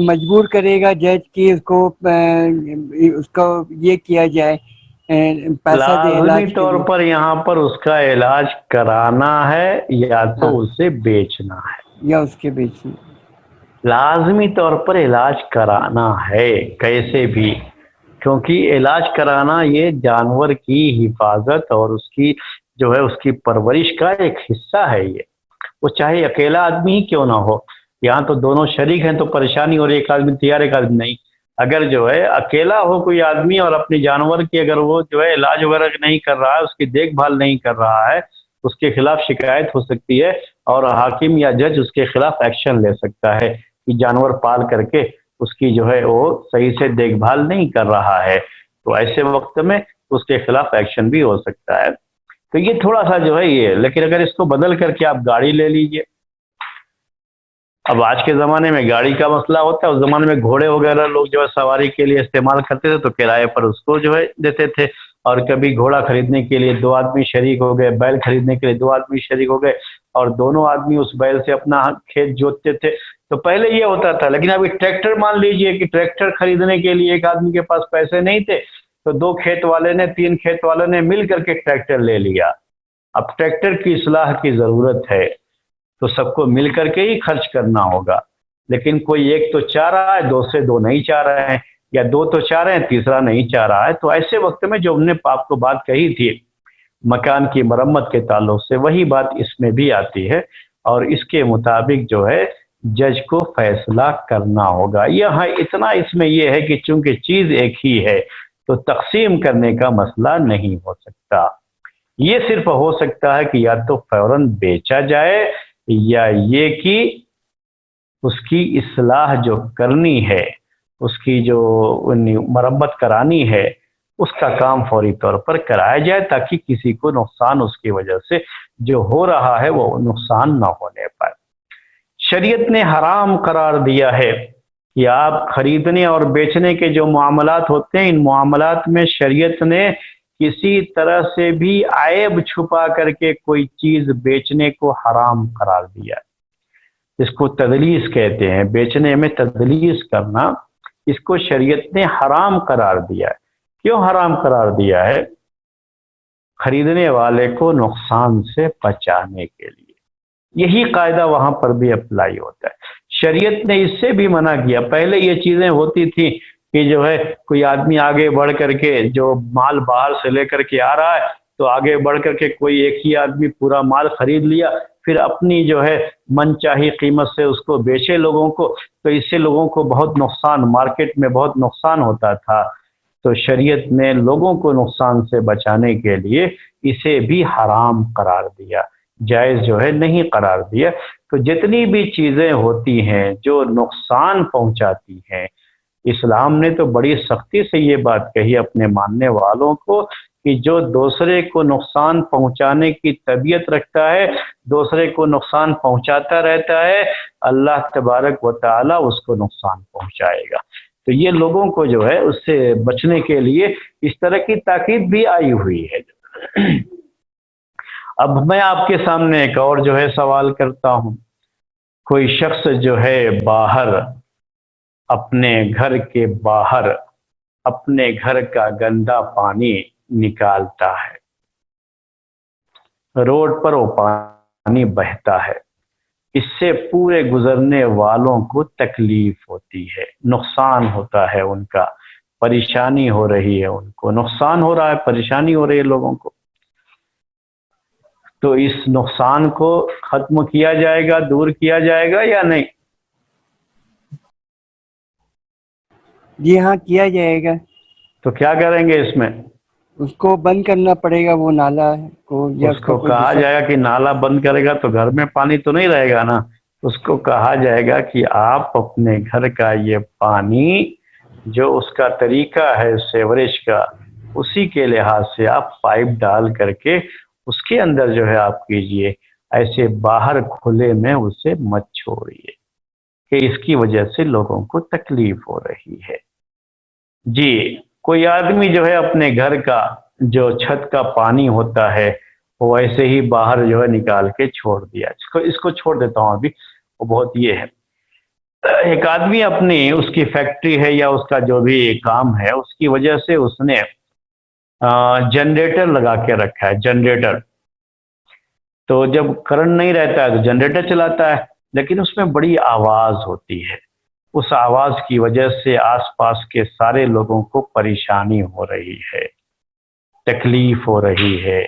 مجبور کرے گا جج کہ اس کو یہ کیا جائے، پیسہ دے لازمی علاج کے طور لیے، پر یہاں پر اس کا علاج کرانا ہے یا تو ہاں، اسے بیچنا ہے. یا اس کے بیچ میں. لازمی طور پر علاج کرانا ہے کیسے بھی، کیونکہ علاج کرانا یہ جانور کی حفاظت اور اس کی جو ہے اس کی پرورش کا ایک حصہ ہے. یہ وہ چاہے اکیلا آدمی ہی کیوں نہ ہو، یہاں تو دونوں شریک ہیں تو پریشانی ہو رہی ہے، ایک آدمی تیار ایک آدمی نہیں. اگر جو ہے اکیلا ہو کوئی آدمی اور اپنے جانور کی اگر وہ جو ہے علاج وغیرہ نہیں کر رہا ہے، اس کی دیکھ بھال نہیں کر رہا ہے، اس کے خلاف شکایت ہو سکتی ہے اور حاکم یا جج اس کے خلاف ایکشن لے سکتا ہے کہ جانور پال کر کے اس کی جو ہے وہ صحیح سے دیکھ بھال نہیں کر رہا ہے. تو ایسے وقت میں اس کے خلاف ایکشن بھی ہو سکتا ہے. تو یہ تھوڑا سا جو ہے یہ، لیکن اگر اس کو بدل کر کے آپ گاڑی لے لیجئے. اب آج کے زمانے میں گاڑی کا مسئلہ ہوتا ہے، اس زمانے میں گھوڑے وغیرہ لوگ جو ہے سواری کے لیے استعمال کرتے تھے تو کرائے پر اس کو جو ہے دیتے تھے. اور کبھی گھوڑا خریدنے کے لیے دو آدمی شریک ہو گئے، بیل خریدنے کے لیے دو آدمی شریک ہو گئے اور دونوں آدمی اس بیل سے اپنا کھیت جوتتے تھے. تو پہلے یہ ہوتا تھا. لیکن ابھی ٹریکٹر مان لیجئے کہ ٹریکٹر خریدنے کے لیے ایک آدمی کے پاس پیسے نہیں تھے تو دو کھیت والے نے، تین کھیت والوں نے مل کر کے ٹریکٹر لے لیا. اب ٹریکٹر کی اصلاح کی ضرورت ہے تو سب کو مل کر کے ہی خرچ کرنا ہوگا. لیکن کوئی ایک تو چاہ رہا ہے، دوسرے دو نہیں چاہ رہے ہیں، یا دو تو چاہ رہے ہیں تیسرا نہیں چاہ رہا ہے. تو ایسے وقت میں جو ہم نے آپ کو بات کہی تھی مکان کی مرمت کے تعلق سے، وہی بات اس میں بھی آتی ہے اور اس کے مطابق جو ہے جج کو فیصلہ کرنا ہوگا. یہاں اتنا اس میں یہ ہے کہ چونکہ چیز ایک ہی ہے تو تقسیم کرنے کا مسئلہ نہیں ہو سکتا. یہ صرف ہو سکتا ہے کہ یا تو فوراً بیچا جائے یا یہ کہ اس کی اصلاح جو کرنی ہے، اس کی جو مرمت کرانی ہے، اس کا کام فوری طور پر کرایا جائے تاکہ کسی کو نقصان اس کی وجہ سے جو ہو رہا ہے وہ نقصان نہ ہونے پائے. شریعت نے حرام قرار دیا ہے کہ آپ خریدنے اور بیچنے کے جو معاملات ہوتے ہیں، ان معاملات میں شریعت نے کسی طرح سے بھی عیب چھپا کر کے کوئی چیز بیچنے کو حرام قرار دیا. اس کو تدلیس کہتے ہیں، بیچنے میں تدلیس کرنا، اس کو شریعت نے حرام قرار دیا ہے. کیوں حرام قرار دیا ہے؟ خریدنے والے کو نقصان سے بچانے کے لیے. یہی قاعدہ وہاں پر بھی اپلائی ہوتا ہے. شریعت نے اس سے بھی منع کیا. پہلے یہ چیزیں ہوتی تھیں کہ جو ہے کوئی آدمی آگے بڑھ کر کے جو مال باہر سے لے کر کے آ رہا ہے تو آگے بڑھ کر کے کوئی ایک ہی آدمی پورا مال خرید لیا، پھر اپنی جو ہے من چاہی قیمت سے اس کو بیچے لوگوں کو. تو اس سے لوگوں کو بہت نقصان، مارکیٹ میں بہت نقصان ہوتا تھا. تو شریعت نے لوگوں کو نقصان سے بچانے کے لیے اسے بھی حرام قرار دیا، جائز جو ہے نہیں قرار دیا. تو جتنی بھی چیزیں ہوتی ہیں جو نقصان پہنچاتی ہیں، اسلام نے تو بڑی سختی سے یہ بات کہی اپنے ماننے والوں کو کہ جو دوسرے کو نقصان پہنچانے کی طبیعت رکھتا ہے، دوسرے کو نقصان پہنچاتا رہتا ہے، اللہ تبارک و تعالی اس کو نقصان پہنچائے گا. تو یہ لوگوں کو جو ہے اس سے بچنے کے لیے اس طرح کی تاکید بھی آئی ہوئی ہے. اب میں آپ کے سامنے ایک اور جو ہے سوال کرتا ہوں. کوئی شخص جو ہے باہر، اپنے گھر کے باہر اپنے گھر کا گندا پانی نکالتا ہے، روڈ پر وہ پانی بہتا ہے، اس سے پورے گزرنے والوں کو تکلیف ہوتی ہے، نقصان ہوتا ہے، ان کا پریشانی ہو رہی ہے، ان کو نقصان ہو رہا ہے، پریشانی ہو رہی ہے لوگوں کو. تو اس نقصان کو ختم کیا جائے گا، دور کیا جائے گا یا نہیں؟ جی ہاں، کیا جائے گا. تو کیا کریں گے اس میں؟ اس کو بند کرنا پڑے گا وہ نالا کو، یا اس کو کوئی کہا دوسرا؟ جائے گا کہ نالا بند کرے گا تو گھر میں پانی تو نہیں رہے گا نا. اس کو کہا جائے گا کہ آپ اپنے گھر کا یہ پانی جو اس کا طریقہ ہے سیوریج کا، اسی کے لحاظ سے آپ پائپ ڈال کر کے اس کے اندر جو ہے آپ کیجئے، ایسے باہر کھلے میں اسے مت چھوڑیے کہ اس کی وجہ سے لوگوں کو تکلیف ہو رہی ہے. جی، کوئی آدمی جو ہے اپنے گھر کا جو چھت کا پانی ہوتا ہے وہ ایسے ہی باہر جو ہے نکال کے چھوڑ دیا. اس کو چھوڑ دیتا ہوں ابھی، وہ بہت یہ ہے. ایک آدمی اپنی اس کی فیکٹری ہے یا اس کا جو بھی کام ہے اس کی وجہ سے اس نے جنریٹر لگا کے رکھا ہے. جنریٹر تو جب کرنٹ نہیں رہتا ہے تو جنریٹر چلاتا ہے، لیکن اس میں بڑی آواز ہوتی ہے. اس آواز کی وجہ سے آس پاس کے سارے لوگوں کو پریشانی ہو رہی ہے، تکلیف ہو رہی ہے،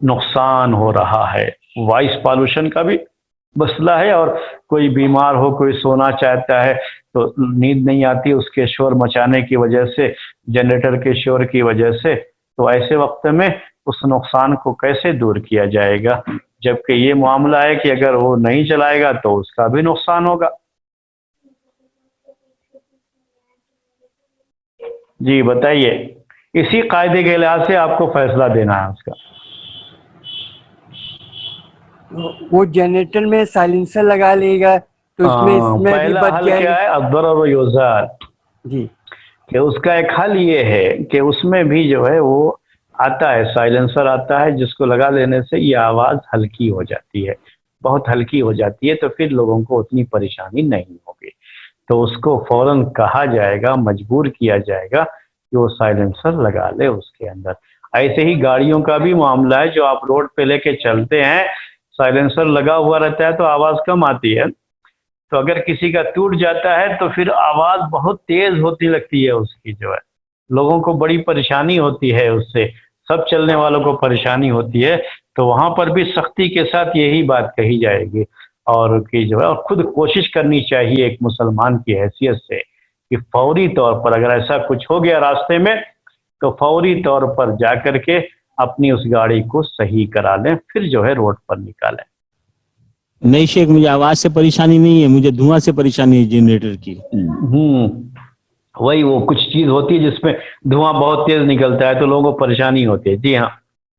نقصان ہو رہا ہے. وائس پالوشن کا بھی مسئلہ ہے، اور کوئی بیمار ہو، کوئی سونا چاہتا ہے تو نیند نہیں آتی اس کے شور مچانے کی وجہ سے، جنریٹر کے شور کی وجہ سے. تو ایسے وقت میں اس نقصان کو کیسے دور کیا جائے گا، جبکہ یہ معاملہ ہے کہ اگر وہ نہیں چلائے گا تو اس کا بھی نقصان ہوگا. جی بتائیے، اسی قاعدے کے لحاظ سے آپ کو فیصلہ دینا ہے اس کا. وہ جنریٹر میں سائلنسر لگا لے گا تو اس میں بھی پہلا بچ حل جائے کیا گا. ہے؟ الضرر یزال. جی کہ اس کا ایک حل یہ ہے کہ اس میں بھی جو ہے وہ آتا ہے، سائلنسر آتا ہے جس کو لگا لینے سے یہ آواز ہلکی ہو جاتی ہے، بہت ہلکی ہو جاتی ہے، تو پھر لوگوں کو اتنی پریشانی نہیں ہوگی. تو اس کو فوراً کہا جائے گا، مجبور کیا جائے گا کہ وہ سائلنسر لگا لے اس کے اندر. ایسے ہی گاڑیوں کا بھی معاملہ ہے، جو آپ روڈ پہ لے کے چلتے ہیں سائلنسر لگا ہوا رہتا ہے تو آواز کم آتی ہے. تو اگر کسی کا ٹوٹ جاتا ہے تو پھر آواز بہت تیز ہوتی لگتی ہے اس کی، جو ہے لوگوں کو بڑی پریشانی ہوتی ہے اس سے، سب چلنے والوں کو پریشانی ہوتی ہے. تو وہاں پر بھی سختی کے ساتھ یہی بات کہی جائے گی، اور کہ جو ہے اور خود کوشش کرنی چاہیے ایک مسلمان کی حیثیت سے کہ فوری طور پر اگر ایسا کچھ ہو گیا راستے میں تو فوری طور پر جا کر کے اپنی اس گاڑی کو صحیح کرا لیں، پھر جو ہے روڈ پر نکالیں. نہیں شیخ، مجھے آواز سے پریشانی نہیں ہے، مجھے دھواں سے پریشانی ہے جنریٹر کی. وہی وہ کچھ چیز ہوتی ہے جس میں دھواں بہت تیز نکلتا ہے تو لوگوں کو پریشانی ہوتی ہے. جی ہاں،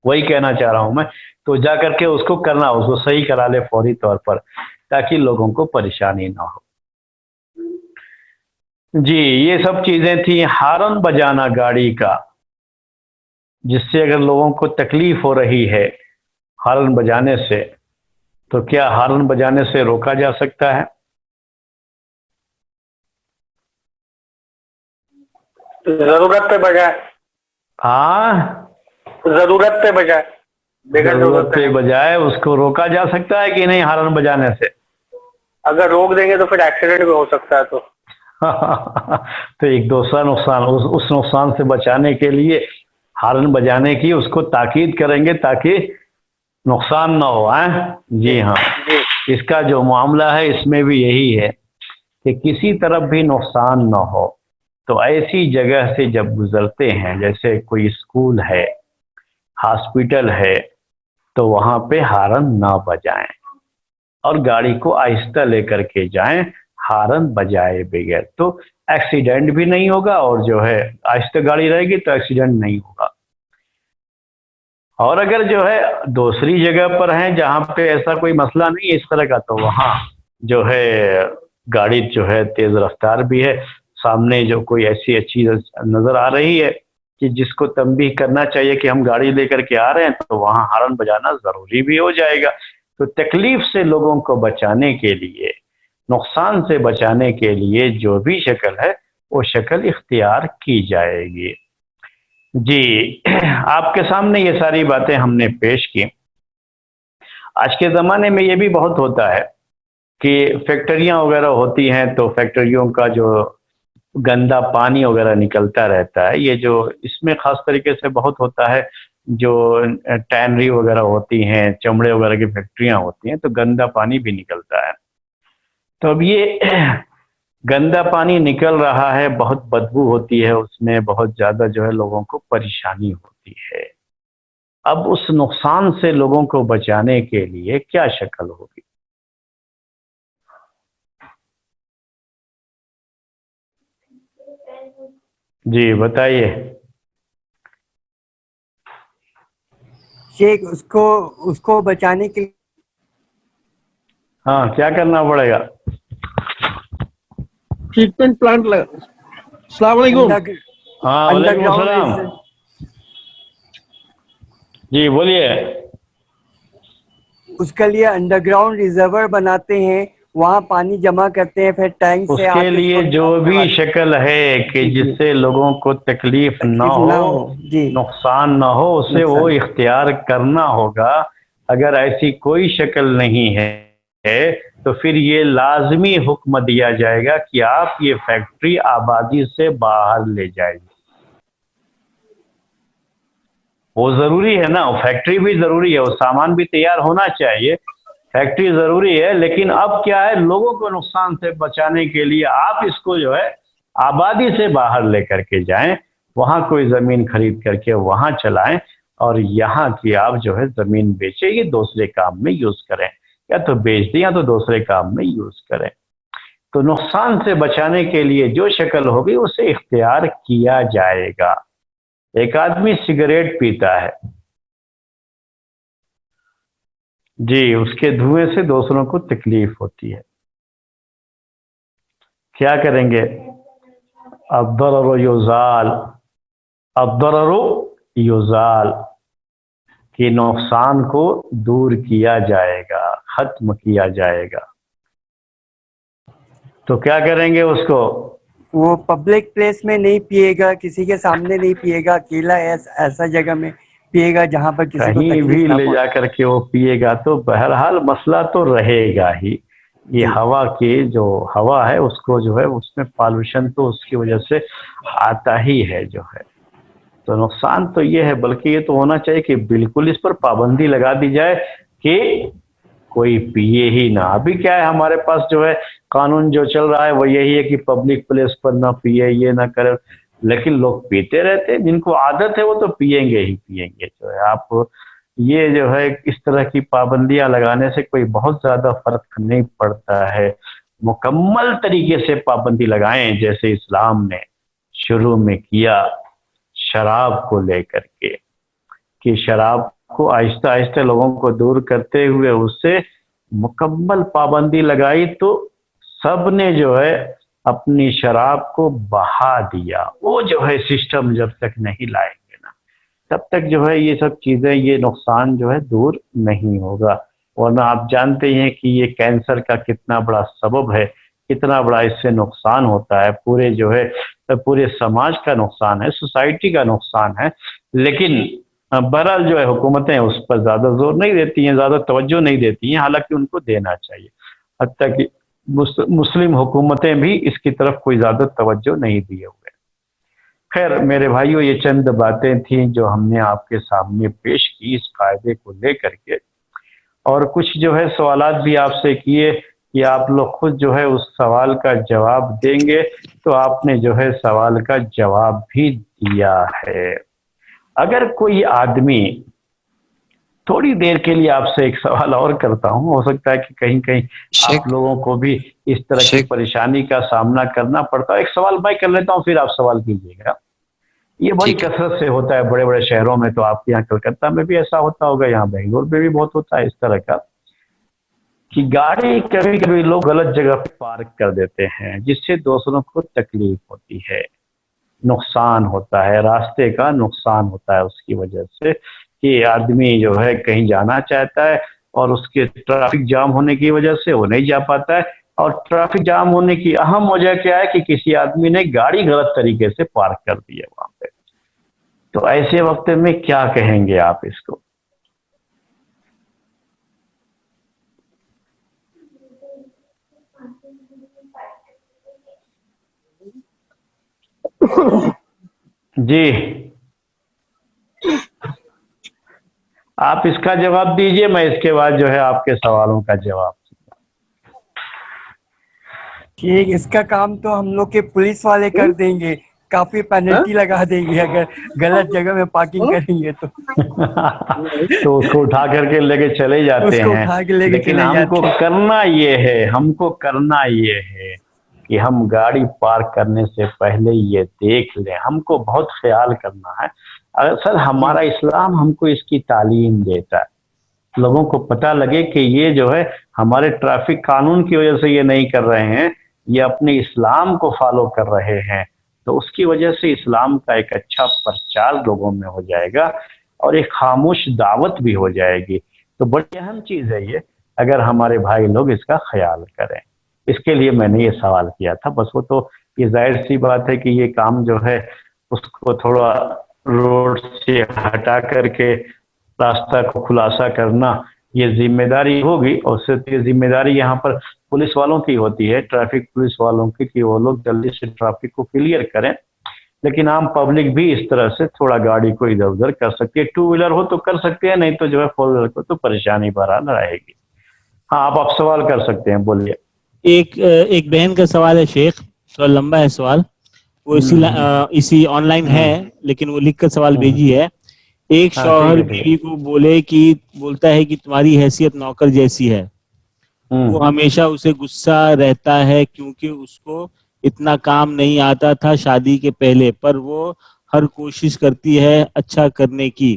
وہی کہنا چاہ رہا ہوں میں. تو جا کر کے اس کو کرنا، اس کو صحیح کرا لے فوری طور پر تاکہ لوگوں کو پریشانی نہ ہو. جی، یہ سب چیزیں تھیں. ہارن بجانا گاڑی کا، جس سے اگر لوگوں کو تکلیف ہو رہی ہے ہارن بجانے سے، تو کیا ہارن بجانے سے روکا جا سکتا ہے؟ ضرورت پہ بجائے. ہاں، ضرورت پہ بجائے، بغیر ضرورت پہ نہیں. بجائے اس کو روکا جا سکتا ہے کہ نہیں ہارن بجانے سے؟ اگر روک دیں گے تو پھر ایکسیڈنٹ بھی ہو سکتا ہے. تو ایک دوسرا نقصان، اس نقصان سے بچانے کے لیے ہارن بجانے کی اس کو تاکید کریں گے تاکہ نقصان نہ ہو. جی ہاں، اس کا جو معاملہ ہے اس میں بھی یہی ہے کہ کسی طرف بھی نقصان نہ ہو. تو ایسی جگہ سے جب گزرتے ہیں، جیسے کوئی اسکول ہے، ہاسپٹل ہے، تو وہاں پہ ہارن نہ بجائیں اور گاڑی کو آہستہ لے کر کے جائیں ہارن بجائے بغیر. تو ایکسیڈنٹ بھی نہیں ہوگا اور جو ہے آہستہ گاڑی رہے گی تو ایکسیڈنٹ نہیں ہوگا. اور اگر جو ہے دوسری جگہ پر ہیں جہاں پہ ایسا کوئی مسئلہ نہیں ہے اس طرح کا، تو وہاں جو ہے گاڑی جو ہے تیز رفتار بھی ہے، سامنے جو کوئی ایسی اچھی نظر آ رہی ہے کہ جس کو تنبیہ کرنا چاہیے کہ ہم گاڑی لے کر کے آ رہے ہیں، تو وہاں ہارن بجانا ضروری بھی ہو جائے گا. تو تکلیف سے لوگوں کو بچانے کے لیے، نقصان سے بچانے کے لیے جو بھی شکل ہے وہ شکل اختیار کی جائے گی. جی، آپ کے سامنے یہ ساری باتیں ہم نے پیش کی. آج کے زمانے میں یہ بھی بہت ہوتا ہے کہ فیکٹریاں وغیرہ ہوتی ہیں تو فیکٹریوں کا جو گندا پانی وغیرہ نکلتا رہتا ہے، یہ جو اس میں خاص طریقے سے بہت ہوتا ہے، جو ٹینری وغیرہ ہوتی ہیں، چمڑے وغیرہ کی فیکٹریاں ہوتی ہیں تو گندا پانی بھی نکلتا ہے. تو اب یہ گندا پانی نکل رہا ہے، بہت بدبو ہوتی ہے اس میں، بہت زیادہ جو ہے لوگوں کو پریشانی ہوتی ہے۔ اب اس نقصان سے لوگوں کو بچانے کے لیے کیا شکل ہوگی؟ جی بتائیے۔ شیخ اس کو بچانے کے لیے ہاں کیا کرنا پڑے گا؟ ٹریٹمنٹ پلانٹ لگا۔ السلام علیکم۔ ہاں انڈر وعلیکم السلام۔ گراؤنڈ جی بولیے۔ اس کے لیے انڈر گراؤنڈ ریزرور بناتے ہیں، وہاں پانی جمع کرتے ہیں، پھر ٹینک اس سے کے لیے جو بھی شکل ہے کہ جس سے لوگوں کو تکلیف نہ ہو، جی نقصان نہ ہو، اسے وہ اختیار کرنا ہوگا۔ اگر ایسی کوئی شکل نہیں ہے تو پھر یہ لازمی حکم دیا جائے گا کہ آپ یہ فیکٹری آبادی سے باہر لے جائیں۔ وہ ضروری ہے نا، فیکٹری بھی ضروری ہے، وہ سامان بھی تیار ہونا چاہیے، فیکٹری ضروری ہے، لیکن اب کیا ہے، لوگوں کو نقصان سے بچانے کے لیے آپ اس کو جو ہے آبادی سے باہر لے کر کے جائیں، وہاں کوئی زمین خرید کر کے وہاں چلائیں، اور یہاں کی آپ جو ہے زمین بیچیں، یہ دوسرے کام میں یوز کریں، یا تو بیچ دیں یا تو دوسرے کام میں یوز کریں۔ تو نقصان سے بچانے کے لیے جو شکل ہوگی اسے اختیار کیا جائے گا۔ ایک آدمی سگریٹ پیتا ہے جی، اس کے دھوئیں سے دوسروں کو تکلیف ہوتی ہے، کیا کریں گے؟ الضرر یزال، الضرر یزال، کہ نقصان کو دور کیا جائے گا، ختم کیا جائے گا۔ تو کیا کریں گے اس کو؟ وہ پبلک پلیس میں نہیں پیے گا، کسی کے سامنے نہیں پیے گا، اکیلا ایسا جگہ میں پیے گا جہاں پر کسی کو کہیں تکلیف بھی نہ لے جا کر کے وہ پیے گا تو بہرحال مسئلہ تو رہے گا ہی۔ یہ ہوا کی جو ہوا ہے اس کو جو ہے اس میں پالوشن تو اس کی وجہ سے آتا ہی ہے جو ہے، تو نقصان تو یہ ہے، بلکہ یہ تو ہونا چاہیے کہ بالکل اس پر پابندی لگا دی جائے کہ کوئی پیے ہی نہ۔ ابھی کیا ہے ہمارے پاس جو ہے قانون جو چل رہا ہے وہ یہی ہے کہ پبلک پلیس پر نہ پیے، یہ نہ کرے، لیکن لوگ پیتے رہتے ہیں، جن کو عادت ہے وہ تو پیئیں گے ہی پیئیں گے۔ جو ہے آپ یہ جو ہے اس طرح کی پابندیاں لگانے سے کوئی بہت زیادہ فرق نہیں پڑتا ہے، مکمل طریقے سے پابندی لگائیں جیسے اسلام نے شروع میں کیا شراب کو لے کر کے، کہ شراب کو آہستہ آہستہ لوگوں کو دور کرتے ہوئے اس سے مکمل پابندی لگائی، تو سب نے جو ہے اپنی شراب کو بہا دیا۔ وہ جو ہے سسٹم جب تک نہیں لائیں گے نا تب تک جو ہے یہ سب چیزیں، یہ نقصان جو ہے دور نہیں ہوگا۔ ورنہ آپ جانتے ہیں کہ یہ کینسر کا کتنا بڑا سبب ہے، کتنا بڑا اس سے نقصان ہوتا ہے، پورے جو ہے پورے سماج کا نقصان ہے، سوسائٹی کا نقصان ہے، لیکن بہرحال جو ہے حکومتیں اس پر زیادہ زور نہیں دیتی ہیں، زیادہ توجہ نہیں دیتی ہیں، حالانکہ ان کو دینا چاہیے۔ حتیٰ کہ مسلم حکومتیں بھی اس کی طرف کوئی زیادہ توجہ نہیں دیے ہوئے۔ خیر میرے بھائیوں، یہ چند باتیں تھیں جو ہم نے آپ کے سامنے پیش کی اس قاعدے کو لے کر کے، اور کچھ جو ہے سوالات بھی آپ سے کیے کہ آپ لوگ خود جو ہے اس سوال کا جواب دیں گے، تو آپ نے جو ہے سوال کا جواب بھی دیا ہے۔ اگر کوئی آدمی، تھوڑی دیر کے لیے آپ سے ایک سوال اور کرتا ہوں، ہو سکتا ہے کہ کہیں کہیں آپ لوگوں کو بھی اس طرح کی پریشانی کا سامنا کرنا پڑتا ہے۔ ایک سوال میں کر لیتا ہوں، پھر آپ سوال کیجیے گا۔ یہ بڑی کثرت سے ہوتا ہے بڑے بڑے شہروں میں، تو آپ کے یہاں کلکتہ میں بھی ایسا ہوتا ہوگا، یہاں بنگلور میں بھی بہت ہوتا ہے اس طرح کا، کہ گاڑی کبھی کبھی لوگ غلط جگہ پہ پارک کر دیتے ہیں، جس سے دوسروں کو تکلیف ہوتی ہے، نقصان ہوتا ہے، راستے کا نقصان ہوتا ہے اس کی وجہ سے، کہ آدمی جو ہے کہیں جانا چاہتا ہے اور اس کے ٹریفک جام ہونے کی وجہ سے وہ نہیں جا پاتا ہے، اور ٹریفک جام ہونے کی اہم وجہ کیا ہے کہ کسی آدمی نے گاڑی غلط طریقے سے پارک کر دی ہے وہاں پہ۔ تو ایسے وقت میں کیا کہیں گے آپ اس کو؟ جی آپ اس کا جواب دیجئے، میں اس کے بعد جو ہے آپ کے سوالوں کا جواب۔ ٹھیک، اس کا کام تو ہم لوگ کے پولیس والے کر دیں گے، کافی پینلٹی لگا دیں گے اگر غلط جگہ میں پارکنگ کریں گے تو تو اس کو اٹھا کر کے لے کے چلے اس جاتے کو ہیں. اٹھا کے لے کے لیکن چلے ہم کو جاتے ہیں. کرنا یہ ہے، ہم کو کرنا یہ ہے کہ ہم گاڑی پارک کرنے سے پہلے یہ دیکھ لیں. ہم کو بہت خیال کرنا ہے. اصل ہمارا اسلام ہم کو اس کی تعلیم دیتا ہے. لوگوں کو پتہ لگے کہ یہ جو ہے ہمارے ٹریفک قانون کی وجہ سے یہ نہیں کر رہے ہیں، یہ اپنے اسلام کو فالو کر رہے ہیں. تو اس کی وجہ سے اسلام کا ایک اچھا پرچار لوگوں میں ہو جائے گا اور ایک خاموش دعوت بھی ہو جائے گی. تو بڑی اہم چیز ہے یہ، اگر ہمارے بھائی لوگ اس کا خیال کریں. اس کے لیے میں نے یہ سوال کیا تھا. بس وہ تو یہ ظاہر سی بات ہے کہ یہ کام جو ہے اس کو تھوڑا روڈ سے ہٹا کر کے راستہ کو خلاصہ کرنا یہ ذمہ داری ہوگی. اور صرف یہ ذمہ داری یہاں پر پولیس والوں کی ہوتی ہے، ٹریفک پولیس والوں کی، کہ وہ لوگ جلدی سے ٹریفک کو کلیئر کریں. لیکن عام پبلک بھی اس طرح سے تھوڑا گاڑی کو ادھر ادھر کر سکتی ہے. ٹو ویلر ہو تو کر سکتے ہیں، نہیں تو جو ہے فور ویلر کو تو پریشانی بہرحال رہے گی. ہاں آپ سوال کر سکتے ہیں، بولیے. ایک بہن کا سوال ہے شیخ، تھوڑا لمبا ہے سوال، وہ اسی آن لائن ہے لیکن وہ لکھ کر سوال بھیجی ہے. ایک ہاں ٹھیک شوہر ہے، ٹھیک بیوی کو بولتا ہے کہ تمہاری حیثیت نوکر جیسی ہے. ہے. وہ ہمیشہ اسے غصہ رہتا ہے کیونکہ اس کو اتنا کام نہیں آتا تھا شادی کے پہلے، پر وہ ہر کوشش کرتی ہے اچھا کرنے کی.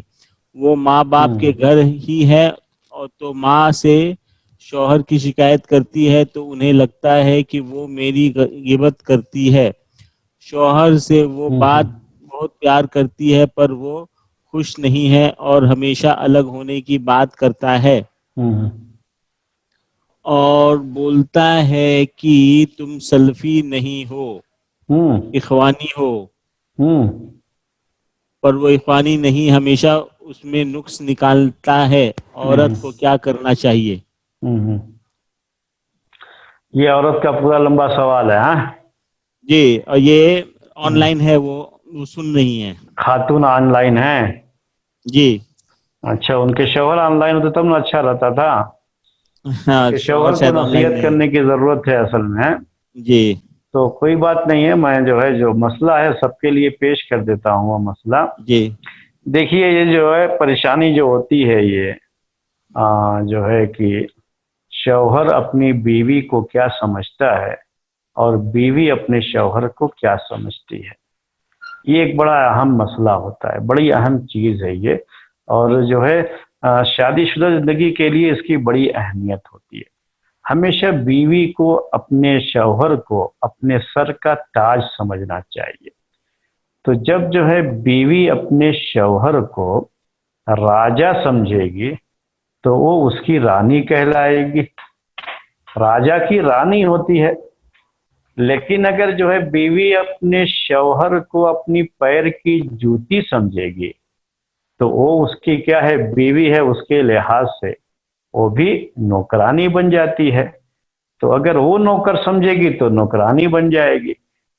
وہ ماں باپ کے گھر ہی ہے اور تو ماں سے شوہر کی شکایت کرتی ہے تو انہیں لگتا ہے کہ وہ میری غیبت کرتی ہے. شوہر سے وہ بات بہت پیار کرتی ہے پر وہ خوش نہیں ہے اور ہمیشہ الگ ہونے کی بات کرتا ہے اور بولتا ہے کہ تم سلفی نہیں ہو، اخوانی ہو. پر وہ اخوانی نہیں، ہمیشہ اس میں نقص نکالتا ہے. عورت کو کیا کرنا چاہیے؟ یہ عورت کا پورا لمبا سوال ہے. ہاں جی، اور یہ آن لائن ہے، وہ سن رہی ہیں. خاتون آن لائن ہے. جی اچھا، ان کے شوہر آن لائن ہوتے تب نہ اچھا رہتا تھا. ہاں، کہ شوہر شوہر کو شاید آن لائن نصیحت نہیں. کرنے کی ضرورت ہے اصل میں. جی تو کوئی بات نہیں ہے، میں جو ہے جو مسئلہ ہے سب کے لیے پیش کر دیتا ہوں وہ مسئلہ. جی دیکھیے، یہ جو ہے پریشانی جو ہوتی ہے یہ جو ہے کہ شوہر اپنی بیوی کو کیا سمجھتا ہے اور بیوی اپنے شوہر کو کیا سمجھتی ہے، یہ ایک بڑا اہم مسئلہ ہوتا ہے، بڑی اہم چیز ہے یہ. اور جو ہے شادی شدہ زندگی کے لیے اس کی بڑی اہمیت ہوتی ہے. ہمیشہ بیوی کو اپنے شوہر کو اپنے سر کا تاج سمجھنا چاہیے. تو جب جو ہے بیوی اپنے شوہر کو راجا سمجھے گی تو وہ اس کی رانی کہلائے گی. راجا کی رانی ہوتی ہے. لیکن اگر جو ہے بیوی اپنے شوہر کو اپنی پیر کی جوتی سمجھے گی تو وہ اس کی کیا ہے، بیوی ہے، اس کے لحاظ سے وہ بھی نوکرانی بن جاتی ہے. تو اگر وہ نوکر سمجھے گی تو نوکرانی بن جائے گی.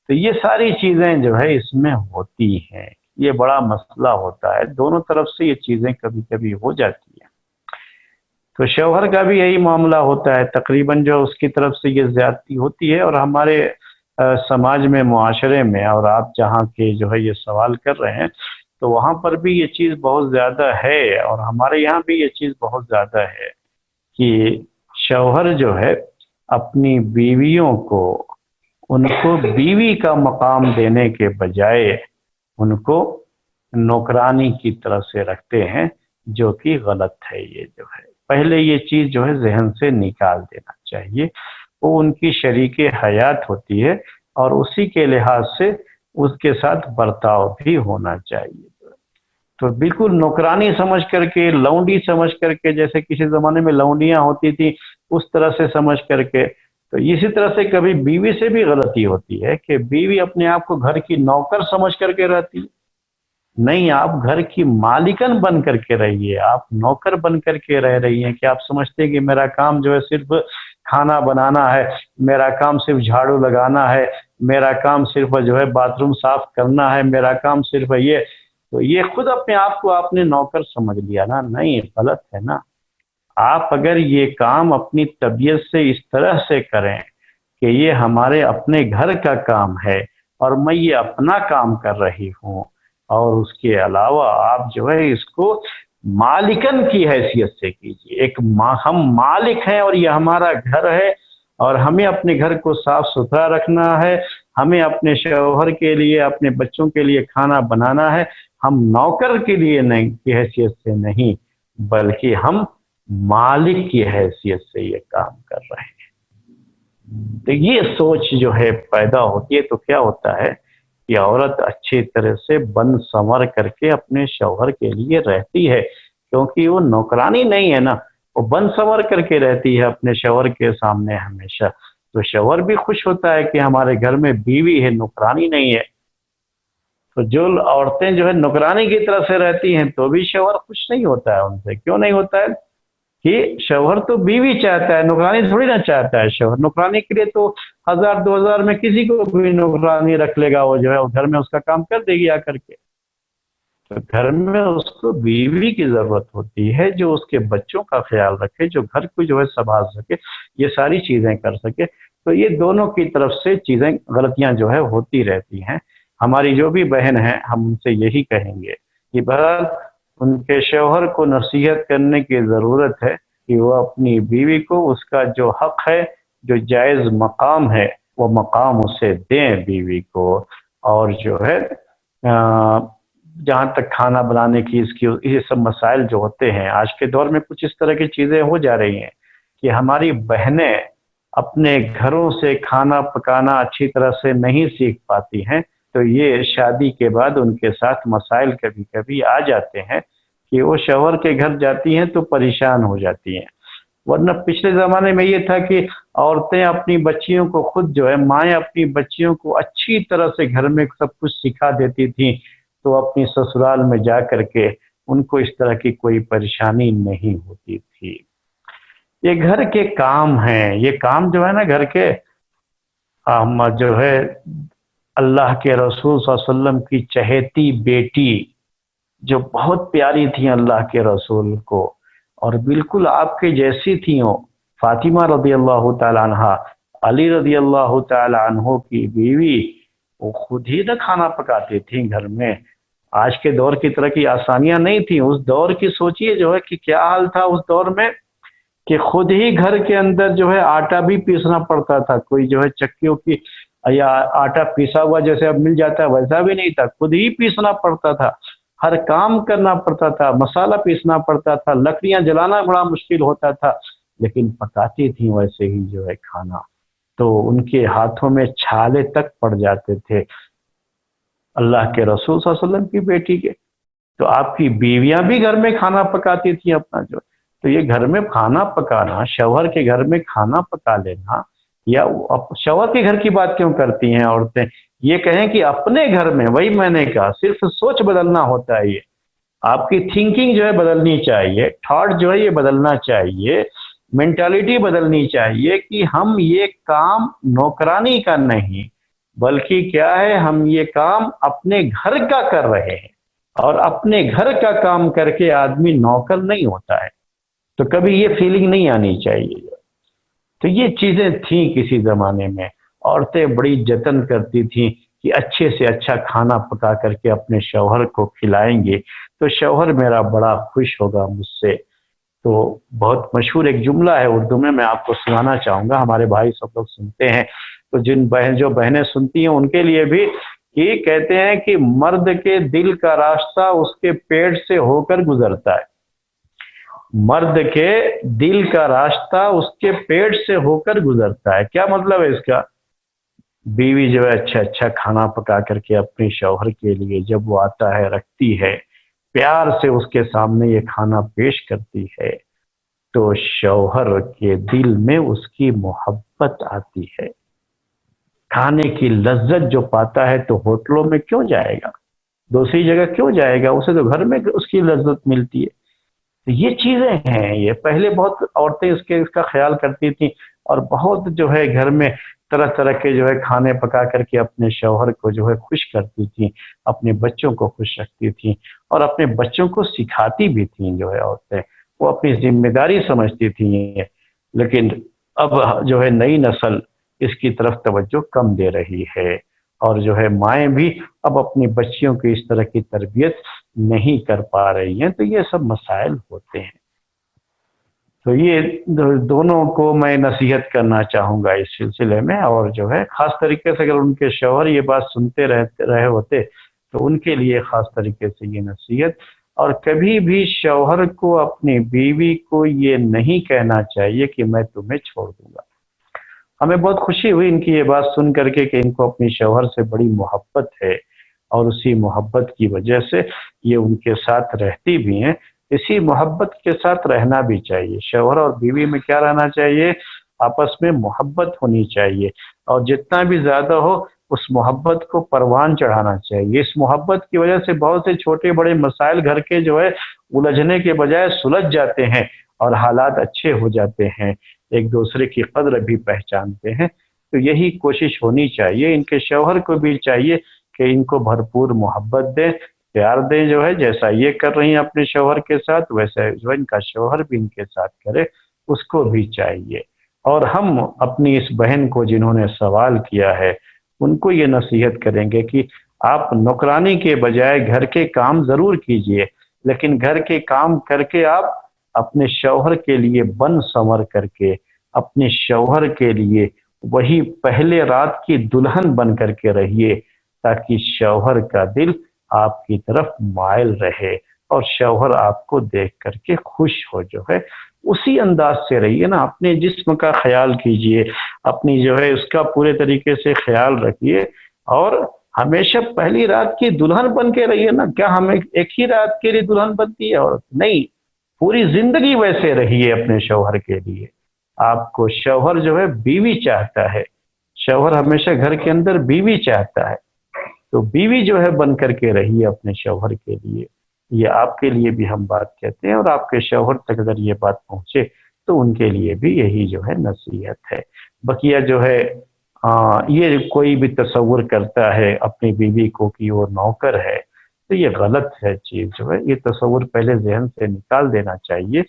تو یہ ساری چیزیں جو ہے اس میں ہوتی ہیں. یہ بڑا مسئلہ ہوتا ہے، دونوں طرف سے یہ چیزیں کبھی کبھی ہو جاتی ہیں. تو شوہر کا بھی یہی معاملہ ہوتا ہے، تقریباً جو اس کی طرف سے یہ زیادتی ہوتی ہے. اور ہمارے سماج میں، معاشرے میں، اور آپ جہاں کے جو ہے یہ سوال کر رہے ہیں تو وہاں پر بھی یہ چیز بہت زیادہ ہے. اور ہمارے یہاں بھی یہ چیز بہت زیادہ ہے کہ شوہر جو ہے اپنی بیویوں کو، ان کو بیوی کا مقام دینے کے بجائے ان کو نوکرانی کی طرح سے رکھتے ہیں، جو کہ غلط ہے. یہ جو ہے پہلے یہ چیز جو ہے ذہن سے نکال دینا چاہیے. وہ ان کی شریک حیات ہوتی ہے اور اسی کے لحاظ سے اس کے ساتھ برتاؤ بھی ہونا چاہیے. تو بالکل نوکرانی سمجھ کر کے، لونڈی سمجھ کر کے، جیسے کسی زمانے میں لونڈیاں ہوتی تھیں اس طرح سے سمجھ کر کے، تو اسی طرح سے کبھی بیوی سے بھی غلطی ہوتی ہے کہ بیوی اپنے آپ کو گھر کی نوکر سمجھ کر کے رہتی ہے. نہیں، آپ گھر کی مالکن بن کر کے رہیے، آپ نوکر بن کر کے رہ رہی ہیں. کہ آپ سمجھتے ہیں کہ میرا کام جو ہے صرف کھانا بنانا ہے، میرا کام صرف جھاڑو لگانا ہے، میرا کام صرف جو ہے باتھ روم صاف کرنا ہے، میرا کام صرف یہ. تو یہ خود اپنے آپ کو آپ نے نوکر سمجھ لیا نا. نہیں، غلط ہے نا. آپ اگر یہ کام اپنی طبیعت سے اس طرح سے کریں کہ یہ ہمارے اپنے گھر کا کام ہے اور میں یہ اپنا کام کر رہی ہوں، اور اس کے علاوہ آپ جو ہے اس کو مالکن کی حیثیت سے کیجیے۔ ہم مالک ہیں اور یہ ہمارا گھر ہے، اور ہمیں اپنے گھر کو صاف ستھرا رکھنا ہے، ہمیں اپنے شوہر کے لیے، اپنے بچوں کے لیے کھانا بنانا ہے۔ ہم نوکر کے لیے نہیں کی حیثیت سے نہیں، بلکہ ہم مالک کی حیثیت سے یہ کام کر رہے ہیں۔ تو یہ سوچ جو ہے پیدا ہوتی ہے تو کیا ہوتا ہے کہ عورت اچھی طرح سے بن سنور کر کے اپنے شوہر کے لیے رہتی ہے، کیونکہ وہ نوکرانی نہیں ہے نا، وہ بن سنور کر کے رہتی ہے اپنے شوہر کے سامنے ہمیشہ۔ تو شوہر بھی خوش ہوتا ہے کہ ہمارے گھر میں بیوی ہے، نوکرانی نہیں ہے۔ تو جو عورتیں جو ہے نوکرانی کی طرف سے رہتی ہیں تو بھی شوہر خوش نہیں ہوتا ہے ان سے۔ کیوں نہیں ہوتا ہے؟ کہ شوہر تو بیوی چاہتا ہے، نوکرانی تھوڑی نہ چاہتا ہے شوہر۔ نوکرانی کے لیے تو 1000-2000 میں کسی کو بھی نوکرانی رکھ لے گا، وہ جو ہے گھر میں اس کا کام کر دے گی آ کر کے۔ تو گھر میں اس کو بیوی کی ضرورت ہوتی ہے جو اس کے بچوں کا خیال رکھے، جو گھر کو جو ہے سنبھال سکے، یہ ساری چیزیں کر سکے۔ تو یہ دونوں کی طرف سے چیزیں، غلطیاں جو ہے ہوتی رہتی ہیں۔ ہماری جو بھی بہن ہیں ہم ان سے یہی کہیں گے کہ بہرحال ان کے شوہر کو نصیحت کرنے کی ضرورت ہے کہ وہ اپنی بیوی کو اس کا جو حق ہے، جو جائز مقام ہے، وہ مقام اسے دیں بیوی کو۔ اور جو ہے جہاں تک کھانا بنانے کی یہ سب مسائل جو ہوتے ہیں آج کے دور میں، کچھ اس طرح کی چیزیں ہو جا رہی ہیں کہ ہماری بہنیں اپنے گھروں سے کھانا پکانا اچھی طرح سے نہیں سیکھ پاتی ہیں، تو یہ شادی کے بعد ان کے ساتھ مسائل کبھی کبھی آ جاتے ہیں کہ وہ شوہر کے گھر جاتی ہیں تو پریشان ہو جاتی ہیں۔ ورنہ پچھلے زمانے میں یہ تھا کہ عورتیں اپنی بچیوں کو خود جو ہے، مائیں اپنی بچیوں کو اچھی طرح سے گھر میں سب کچھ سکھا دیتی تھیں، تو اپنی سسرال میں جا کر کے ان کو اس طرح کی کوئی پریشانی نہیں ہوتی تھی۔ یہ گھر کے کام ہیں، یہ کام جو ہے نا گھر کے، جو ہے اللہ کے رسول صلی اللہ علیہ وسلم کی چہیتی بیٹی جو بہت پیاری تھیں اللہ کے رسول کو، اور بالکل آپ کے جیسی تھیں، فاطمہ رضی اللہ تعالی عنہ، علی رضی اللہ تعالی عنہ کی بیوی، وہ خود ہی نہ کھانا پکاتی تھیں گھر میں۔ آج کے دور کی طرح کی آسانیاں نہیں تھیں، اس دور کی سوچئے جو ہے کہ کیا حال تھا اس دور میں، کہ خود ہی گھر کے اندر جو ہے آٹا بھی پیسنا پڑتا تھا۔ کوئی جو ہے چکیوں کی یا آٹا پیسا ہوا جیسے اب مل جاتا ہے ویسا بھی نہیں تھا، خود ہی پیسنا پڑتا تھا، ہر کام کرنا پڑتا تھا، مسالہ پیسنا پڑتا تھا، لکڑیاں جلانا بڑا مشکل ہوتا تھا، لیکن پکاتی تھیں ویسے ہی جو ہے کھانا۔ تو ان کے ہاتھوں میں چھالے تک پڑ جاتے تھے اللہ کے رسول صلی اللہ علیہ وسلم کی بیٹی کے۔ تو آپ کی بیویاں بھی گھر میں کھانا پکاتی تھیں اپنا جو۔ تو یہ گھر میں کھانا پکانا، شوہر کے گھر میں کھانا پکا لینا، یا شوہر کے گھر کی بات کیوں کرتی ہیں عورتیں؟ یہ کہیں کہ اپنے گھر میں، وہی میں نے کہا، صرف سوچ بدلنا ہوتا ہے۔ یہ آپ کی تھنکنگ جو ہے بدلنی چاہیے، تھاٹ جو ہے یہ بدلنا چاہیے، مینٹالٹی بدلنی چاہیے کہ ہم یہ کام نوکرانی کا نہیں، بلکہ کیا ہے، ہم یہ کام اپنے گھر کا کر رہے ہیں، اور اپنے گھر کا کام کر کے آدمی نوکر نہیں ہوتا ہے۔ تو کبھی یہ فیلنگ نہیں آنی چاہیے۔ تو یہ چیزیں تھیں کسی زمانے میں، عورتیں بڑی جتن کرتی تھیں کہ اچھے سے اچھا کھانا پکا کر کے اپنے شوہر کو کھلائیں گے تو شوہر میرا بڑا خوش ہوگا مجھ سے۔ تو بہت مشہور ایک جملہ ہے اردو میں آپ کو سنانا چاہوں گا، ہمارے بھائی سب لوگ سنتے ہیں، تو جو بہنیں سنتی ہیں ان کے لیے بھی، کہ کہتے ہیں کہ مرد کے دل کا راستہ اس کے پیٹ سے ہو کر گزرتا ہے۔ مرد کے دل کا راستہ اس کے پیٹ سے ہو کر گزرتا ہے۔ کیا مطلب ہے اس کا؟ بیوی جو ہے اچھا کھانا پکا کر کے اپنے شوہر کے لیے جب وہ آتا ہے رکھتی ہے، پیار سے اس کے سامنے یہ کھانا پیش کرتی ہے، تو شوہر کے دل میں اس کی محبت آتی ہے، کھانے کی لذت جو پاتا ہے تو ہوٹلوں میں کیوں جائے گا، دوسری جگہ کیوں جائے گا، اسے تو گھر میں اس کی لذت ملتی ہے۔ تو یہ چیزیں ہیں، یہ پہلے بہت عورتیں اس کا خیال کرتی تھیں، اور بہت جو ہے گھر میں طرح طرح کے جو ہے کھانے پکا کر کے اپنے شوہر کو جو ہے خوش کرتی تھیں، اپنے بچوں کو خوش رکھتی تھیں، اور اپنے بچوں کو سکھاتی بھی تھیں جو ہے عورتیں، وہ اپنی ذمہ داری سمجھتی تھیں۔ لیکن اب جو ہے نئی نسل اس کی طرف توجہ کم دے رہی ہے، اور جو ہے مائیں بھی اب اپنی بچیوں کی اس طرح کی تربیت نہیں کر پا رہی ہیں. تو یہ سب مسائل ہوتے ہیں. تو یہ دونوں کو میں نصیحت کرنا چاہوں گا اس سلسلے میں، اور جو ہے خاص طریقے سے اگر ان کے شوہر یہ بات سنتے رہے ہوتے تو ان کے لیے خاص طریقے سے یہ نصیحت. اور کبھی بھی شوہر کو اپنی بیوی کو یہ نہیں کہنا چاہیے کہ میں تمہیں چھوڑ دوں گا. ہمیں بہت خوشی ہوئی ان کی یہ بات سن کر کے کہ ان کو اپنی شوہر سے بڑی محبت ہے، اور اسی محبت کی وجہ سے یہ ان کے ساتھ رہتی بھی ہیں. اسی محبت کے ساتھ رہنا بھی چاہیے. شوہر اور بیوی میں کیا رہنا چاہیے؟ آپس میں محبت ہونی چاہیے، اور جتنا بھی زیادہ ہو اس محبت کو پروان چڑھانا چاہیے. اس محبت کی وجہ سے بہت سے چھوٹے بڑے مسائل گھر کے جو ہے الجھنے کے بجائے سلجھ جاتے ہیں، اور حالات اچھے ہو جاتے ہیں، ایک دوسرے کی قدر بھی پہچانتے ہیں. تو یہی کوشش ہونی چاہیے. ان کے شوہر کو بھی چاہیے کہ ان کو بھرپور محبت دیں، پیار دیں. جو ہے جیسا یہ کر رہی ہیں اپنے شوہر کے ساتھ، ویسے جو ان کا شوہر بھی ان کے ساتھ کرے، اس کو بھی چاہیے. اور ہم اپنی اس بہن کو جنہوں نے سوال کیا ہے ان کو یہ نصیحت کریں گے کہ آپ نوکرانی کے بجائے گھر کے کام ضرور کیجئے، لیکن گھر کے کام کر کے آپ اپنے شوہر کے لیے بن سنور کر کے، اپنے شوہر کے لیے وہی پہلے رات کی دلہن بن کر کے رہیے، تاکہ شوہر کا دل آپ کی طرف مائل رہے اور شوہر آپ کو دیکھ کر کے خوش ہو. جو ہے اسی انداز سے رہیے نا. اپنے جسم کا خیال کیجئے، اپنی جو ہے اس کا پورے طریقے سے خیال رکھیے، اور ہمیشہ پہلی رات کی دلہن بن کے رہیے نا. کیا ہمیں ایک ہی رات کے لیے دلہن بنتی ہے عورت؟ نہیں، پوری زندگی ویسے رہیے اپنے شوہر کے لیے. آپ کو شوہر جو ہے بیوی چاہتا ہے، شوہر ہمیشہ گھر کے اندر بیوی چاہتا ہے. تو بیوی جو ہے بن کر کے رہیے اپنے شوہر کے لیے. یہ آپ کے لیے بھی ہم بات کہتے ہیں، اور آپ کے شوہر تک اگر یہ بات پہنچے تو ان کے لیے بھی یہی جو ہے نصیحت ہے. بقیہ جو ہے یہ کوئی بھی تصور کرتا ہے اپنی بیوی کو کہ وہ نوکر ہے، تو یہ غلط ہے چیز. جو ہے یہ تصور پہلے ذہن سے نکال دینا چاہیے.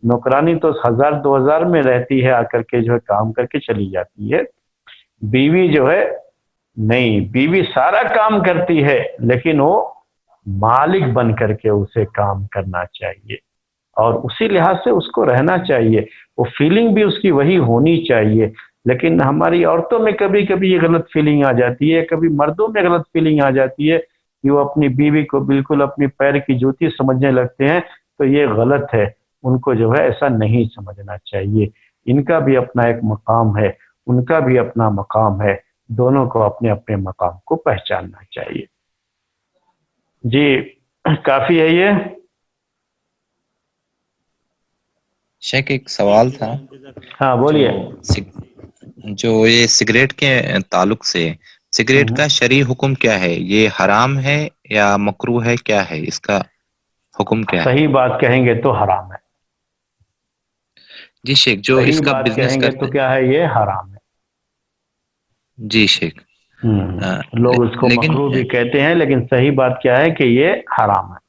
نوکرانی تو 1000-2000 میں رہتی ہے، آ کر کے جو ہے کام کر کے چلی جاتی ہے. بیوی جو ہے نہیں، بیوی سارا کام کرتی ہے، لیکن وہ مالک بن کر کے اسے کام کرنا چاہیے، اور اسی لحاظ سے اس کو رہنا چاہیے. وہ فیلنگ بھی اس کی وہی ہونی چاہیے. لیکن ہماری عورتوں میں کبھی کبھی یہ غلط فیلنگ آ جاتی ہے، کبھی مردوں میں غلط فیلنگ آ جاتی ہے کہ وہ اپنی بیوی کو بالکل اپنی پیر کی جوتی سمجھنے لگتے ہیں. تو یہ غلط ہے. ان کو جو ہے ایسا نہیں سمجھنا چاہیے. ان کا بھی اپنا ایک مقام ہے، ان کا بھی اپنا مقام ہے. دونوں کو اپنے اپنے مقام کو پہچاننا چاہیے. جی کافی ہے یہ. شیخ ایک سوال تھا. ہاں بولیے. جو یہ سگریٹ کے تعلق سے، سگریٹ کا شرعی حکم کیا ہے؟ یہ حرام ہے یا مکروہ ہے؟ کیا ہے اس کا حکم؟ کیا ہے؟ صحیح بات کہیں گے تو حرام ہے. جی شیخ، جو اس کا بزنس کہیں گے تو کیا ہے؟ یہ حرام ہے. جی شیخ. لوگ اس کو مکروہ بھی کہتے ہیں، لیکن صحیح بات کیا ہے کہ یہ حرام ہے.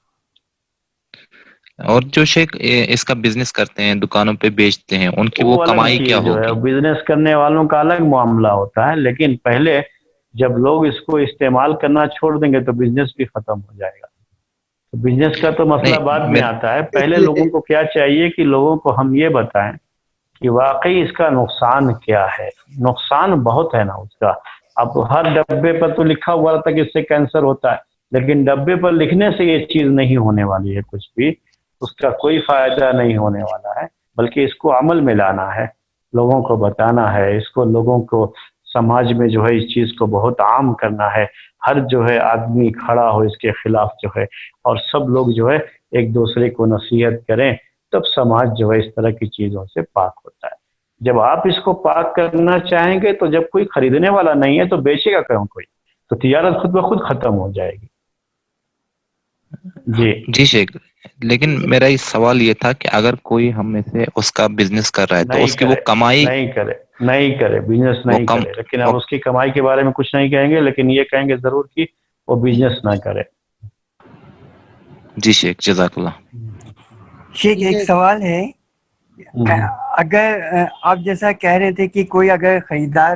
اور جو شیخ اس کا بزنس کرتے ہیں، دکانوں پہ بیچتے ہیں، ان کی وہ کمائی کیا جو ہے ہوگی؟ بزنس کرنے والوں کا الگ معاملہ ہوتا ہے، لیکن پہلے جب لوگ اس کو استعمال کرنا چھوڑ دیں گے تو بزنس بھی ختم ہو جائے گا. تو بزنس کا تو مسئلہ بعد میں آتا ہے. پہلے لوگوں کو کیا چاہیے کہ لوگوں کو ہم یہ بتائیں کہ واقعی اس کا نقصان کیا ہے. نقصان بہت ہے نا اس کا. اب ہر ڈبے پر تو لکھا ہوا رہتا ہے کہ اس سے کینسر ہوتا ہے، لیکن ڈبے پر لکھنے سے یہ چیز نہیں ہونے والی ہے. کچھ بھی اس کا کوئی فائدہ نہیں ہونے والا ہے، بلکہ اس کو عمل میں لانا ہے، لوگوں کو بتانا ہے. اس کو لوگوں کو سماج میں جو ہے اس چیز کو بہت عام کرنا ہے. ہر جو ہے آدمی کھڑا ہو اس کے خلاف جو ہے، اور سب لوگ جو ہے ایک دوسرے کو نصیحت کریں، تب سماج جو ہے اس طرح کی چیزوں سے پاک ہوتا ہے. جب آپ اس کو پاک کرنا چاہیں گے تو جب کوئی خریدنے والا نہیں ہے تو بیچے گا کیوں کوئی؟ تو تجارت خود بخود ختم ہو جائے گی. جی شیخ، لیکن میرا یہ سوال یہ تھا کہ اگر کوئی ہم میں سے اس کا بزنس کر رہا ہے تو اس کی وہ کمائی نہیں کرے بزنس نہیں کرے. لیکن اب اس کی کمائی کے بارے میں کچھ نہیں کہیں گے، لیکن یہ کہیں گے ضرور کہ وہ بزنس نہ کرے. جی شیخ، جزاک اللہ. شیخ ایک سوال ہے. اگر آپ جیسا کہہ رہے تھے کہ کوئی اگر خریدار